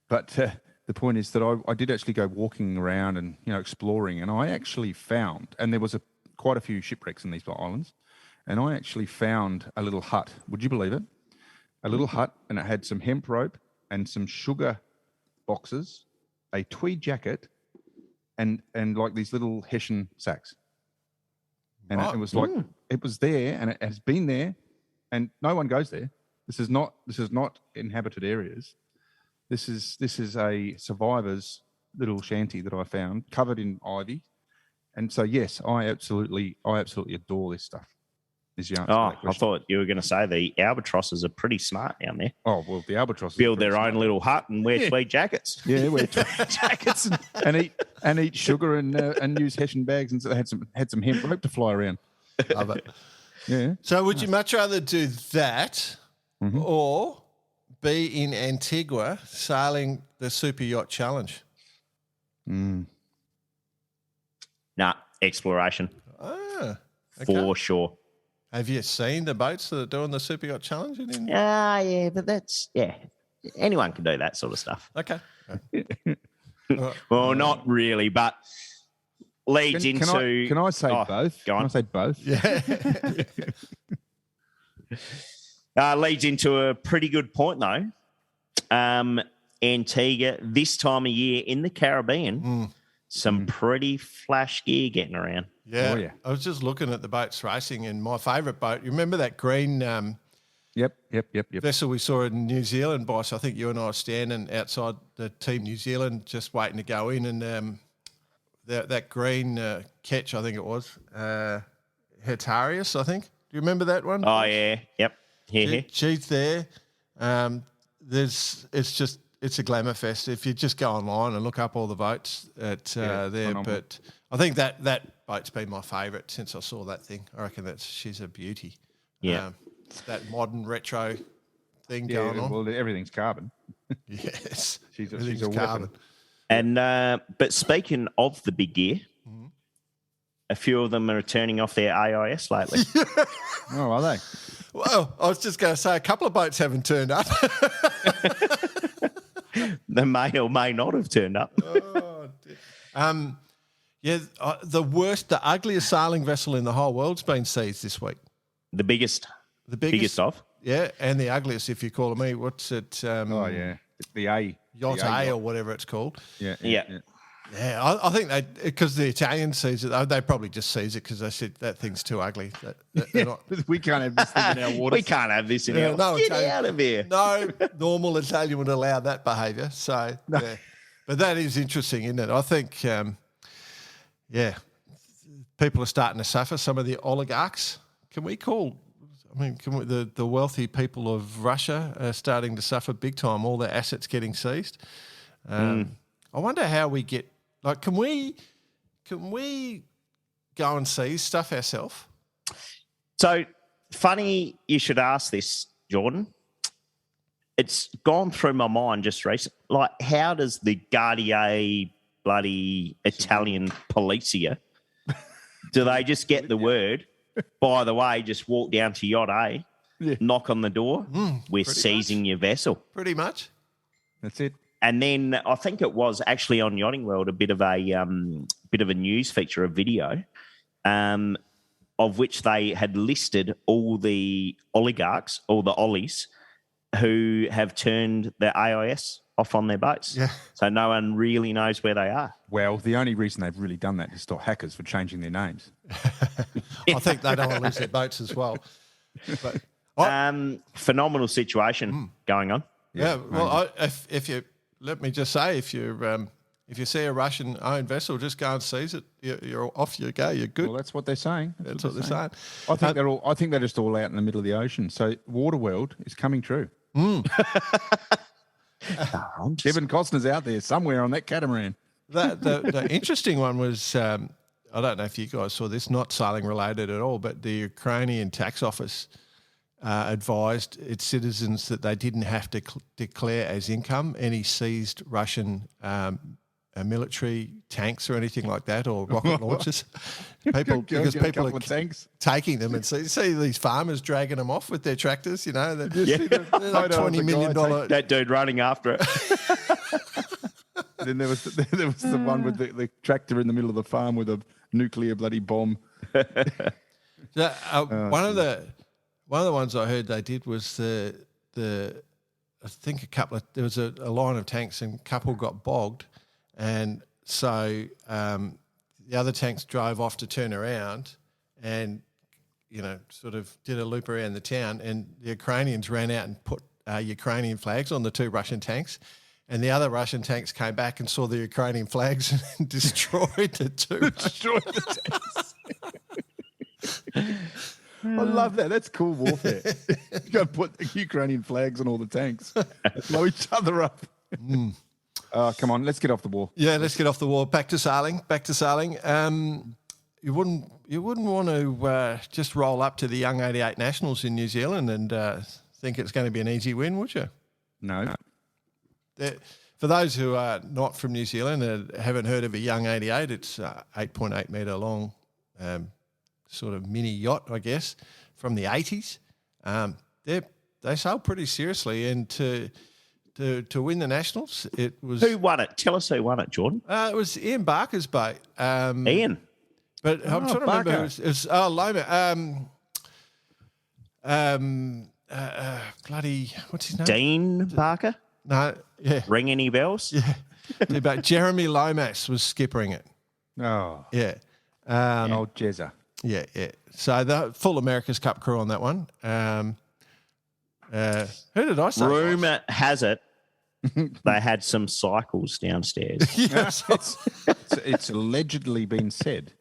But the point is that I did actually go walking around and exploring, and I actually found, and there was quite a few shipwrecks in these islands, and I actually found a little hut. Would you believe it? A little hut, and it had some hemp rope and some sugar boxes, a tweed jacket, and like these little Hessian sacks. And it was like it was there, and it has been there, and no one goes there. This is not inhabited areas. This is a survivor's little shanty that I found, covered in ivy. And so yes, I absolutely adore this stuff. I thought you were going to say the albatrosses are pretty smart down there. Oh, well, the albatrosses build their own little hut and wear tweed jackets. Yeah, wear tweed jackets and eat sugar and use Hessian bags, and so they had some hemp rope to fly around. Love it. Yeah. So would you much rather do that or be in Antigua sailing the Super Yacht Challenge? Nah, exploration. Okay. For sure. Have you seen the boats that are doing the Super Yacht Challenge? Yeah, but anyone can do that sort of stuff. Okay. Well, not really, but leads into... Can I say both? Go on. Can I say both? Yeah. Leads into a pretty good point, though. Antigua, this time of year in the Caribbean, some pretty flash gear getting around. Yeah. Oh, yeah. I was just looking at the boats racing, and my favourite boat, you remember that green Yep. vessel we saw in New Zealand, Boss? I think you and I were standing outside the Team New Zealand just waiting to go in, and that green ketch, I think it was, Hetarius, I think. Do you remember that one? Oh, yeah. Yep. Here. She's there. It's a glamour fest. If you just go online and look up all the boats there, phenomenal. But I think that boat's been my favourite since I saw that thing. I reckon she's a beauty. Yeah. That modern retro thing going on. Well, everything's carbon. Yes. She's Everything's a carbon. weapon. And but speaking of the big gear, a few of them are turning off their AIS lately. Oh, are they? Well, I was just going to say a couple of boats haven't turned up. They may or may not have turned up. The worst, the ugliest sailing vessel in the whole world's been seized this week. The biggest of. Yeah, and the ugliest, if you call me. What's it? The A. Yacht the A or whatever it's called. Yeah. Yeah, I think because the Italians seize it, they probably just seize it because they said that thing's too ugly. They're not, We can't have this thing in our water. We can't have this in our... no Get Italian, out of here. No normal Italian would allow that behaviour. So, yeah. But that is interesting, isn't it? I think, people are starting to suffer. Some of the oligarchs, the wealthy people of Russia are starting to suffer big time, all their assets getting seized. I wonder how we get, can we go and seize stuff ourselves? So, funny you should ask this, Jordan. It's gone through my mind just recently. Like, how does the Guardia bloody Italian policia, do they just get the word, by the way, just walk down to Yacht A, knock on the door, we're seizing your vessel. Pretty much. That's it. And then I think it was actually on Yachting World a bit of a news feature, a video, of which they had listed all the oligarchs, all the ollies, who have turned their AIS off on their boats. Yeah. So no one really knows where they are. Well, the only reason they've really done that is to stop hackers for changing their names. I think they don't want to lose their boats as well. But Phenomenal situation going on. Yeah. Well, if you let me just say, if you see a Russian-owned vessel, just go and seize it. You're off you go. You're good. Well, that's what they're saying. That's what they're saying. I think I think they're just all out in the middle of the ocean. So Waterworld is coming true. Kevin Costner's out there somewhere on that catamaran. The interesting one was, I don't know if you guys saw this, not sailing related at all, but the Ukrainian tax office advised its citizens that they didn't have to declare as income any seized Russian military tanks or anything like that, or rocket launchers. People are taking them and see these farmers dragging them off with their tractors. You know, they're like $20 million. That dude running after it. Then there was the one with the tractor in the middle of the farm with a nuclear bloody bomb. One of the ones I heard they did was there was a line of tanks and a couple got bogged, and so the other tanks drove off to turn around and sort of did a loop around the town, and the Ukrainians ran out and put Ukrainian flags on the two Russian tanks, and the other Russian tanks came back and saw the Ukrainian flags and destroyed the two. Destroyed the tanks. I love that. That's cool warfare. You got to put the Ukrainian flags on all the tanks. Blow each other up. Come on, let's get off the war. Yeah, let's get off the war. Back to sailing. You wouldn't want to just roll up to the Young 88 Nationals in New Zealand and think it's going to be an easy win, would you? No. For those who are not from New Zealand and haven't heard of a Young 88, it's 8.8 metre long, sort of mini yacht, I guess, from the 80s. They sail pretty seriously, and to win the Nationals, it was... Who won it? Tell us who won it, Jordan. It was Ian Barker's boat. Ian? But I'm trying to remember. It was Loma. Bloody, what's his name? Dean Barker? No, yeah. Ring any bells? Yeah. But Jeremy Lomas was skippering it. Oh. Yeah. Old Jezza. Yeah. So the full America's Cup crew on that one. Who did I say? Rumour has it they had some cycles downstairs. Yes. It's allegedly been said.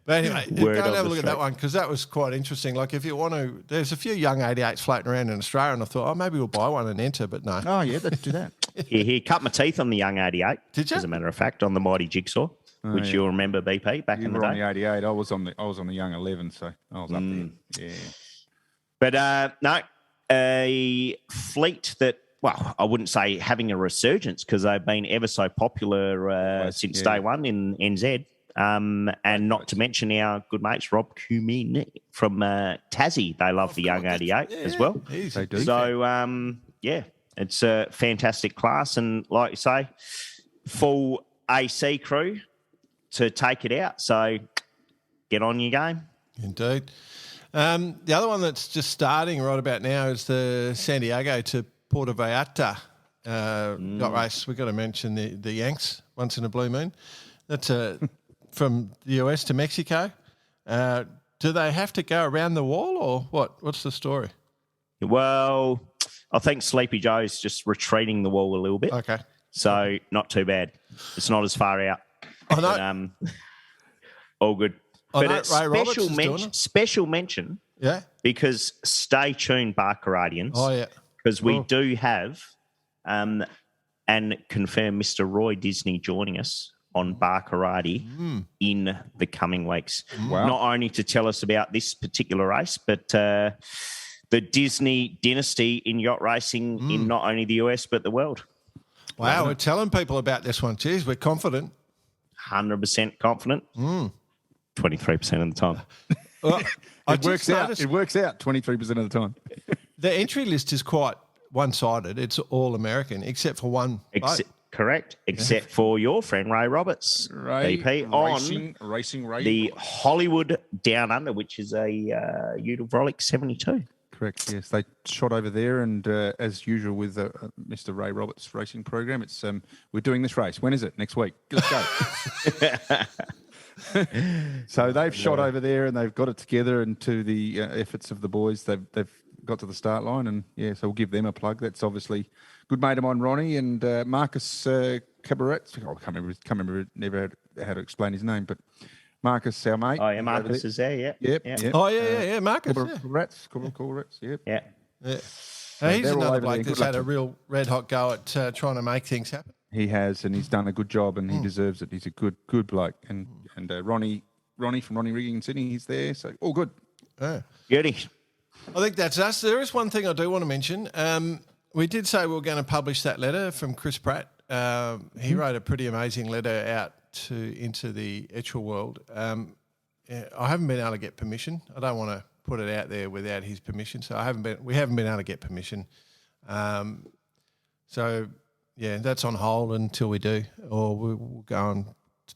But anyway, go Word and on have a the look at that one, because that was quite interesting. Like, if you want to, there's a few young 88s floating around in Australia, and I thought, maybe we'll buy one and enter, but no. Oh, yeah, let's do that. He cut my teeth on the young 88. Did you? As a matter of fact, on the mighty Jigsaw, which you'll remember, BP, back in the were day. on the 88. I was on the young 11, so I was up there. Yeah. But no, a fleet that, well, I wouldn't say having a resurgence, because they've been ever so popular since day one in NZ. And not to mention our good mates, Rob Cumin from Tassie. They love the Young 88 as well. They do. So, it's a fantastic class. And like you say, full AC crew to take it out. So get on your game. Indeed. The other one that's just starting right about now is the San Diego to Puerto Vallarta yacht race. We've got to mention the Yanks, once in a blue moon. That's from the US to Mexico. Do they have to go around the wall or what? What's the story? Well, I think Sleepy Joe's just retreating the wall a little bit. Okay. So not too bad. It's not as far out. I know. But, all good. I But know it's Ray Roberts is doing it. special mention Yeah. because stay tuned, Barkeradians. Oh, yeah. Because we do have and confirm Mr. Roy Disney joining us on Barkeradi in the coming weeks. Wow. Not only to tell us about this particular race, but the Disney dynasty in yacht racing in not only the US but the world. Wow, we're telling people about this one. Jeez, we're confident. 100% confident. 23% of the time. Well, It works out. It works out 23% of the time. The entry list is quite one-sided. It's all American, except for one boat. Correct, except for your friend Ray Roberts, BP, on racing the Hollywood Down Under, which is a Udalvrolic 72. Correct. Yes, they shot over there, and as usual with Mr. Ray Roberts' racing program, it's we're doing this race. When is it? Next week. Let's go. So they've shot over there, and they've got it together. And to the efforts of the boys, they've got to the start line, and so we'll give them a plug. That's obviously good mate of mine, Ronnie, and Marcus Cabaret. I can't remember never how to explain his name, but Marcus, our mate. Oh, yeah, Marcus is there, Yep. Oh, yeah, Marcus. Cool, yep. Yeah. He's another bloke that's had a real red-hot go at trying to make things happen. He has, and he's done a good job, and he deserves it. He's a good bloke. And Ronnie from Ronnie Rigging in Sydney, he's there, so all good. Beauty. I think that's us. There is one thing I do want to mention. We did say we were going to publish that letter from Chris Pratt. He wrote a pretty amazing letter out into the Etchell world. I haven't been able to get permission. I don't want to put it out there without his permission, so we haven't been able to get permission. So yeah, that's on hold until we do, or we'll go and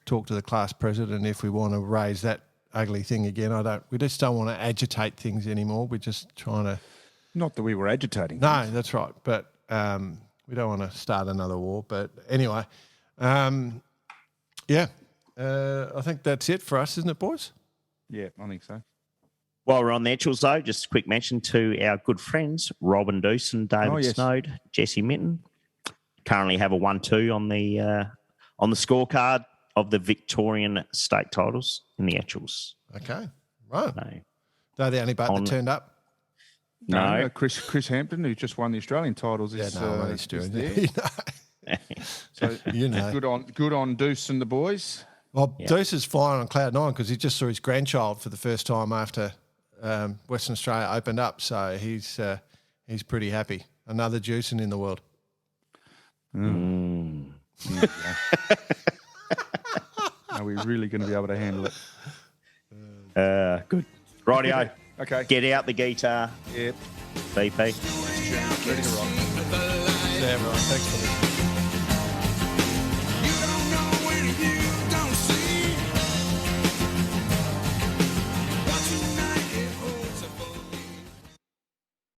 talk to the class president if we want to raise that ugly thing again. We just don't want to agitate things anymore. We're just trying to. Not that we were agitating. No, that's right. But we don't want to start another war. But anyway, I think that's it for us, isn't it, boys? Yeah, I think so. While we're on the Etchells, though, just a quick mention to our good friends, Robin Dooson, David Snowd, Jesse Minton. Currently have a 1-2 on the scorecard of the Victorian state titles in the Etchells. Okay, right. No. They're the only boat that turned up. No. Chris Hampton, who just won the Australian titles, is he's doing there. So good on Deuce and the boys. Well, Deuce is flying on cloud nine because he just saw his grandchild for the first time after Western Australia opened up. So he's pretty happy. Another juicing in the world. Are we really going to be able to handle it? Good. Rightio. Okay. Get out the guitar. Yep. BP. Ready to rock. See everyone. Thanks for listening.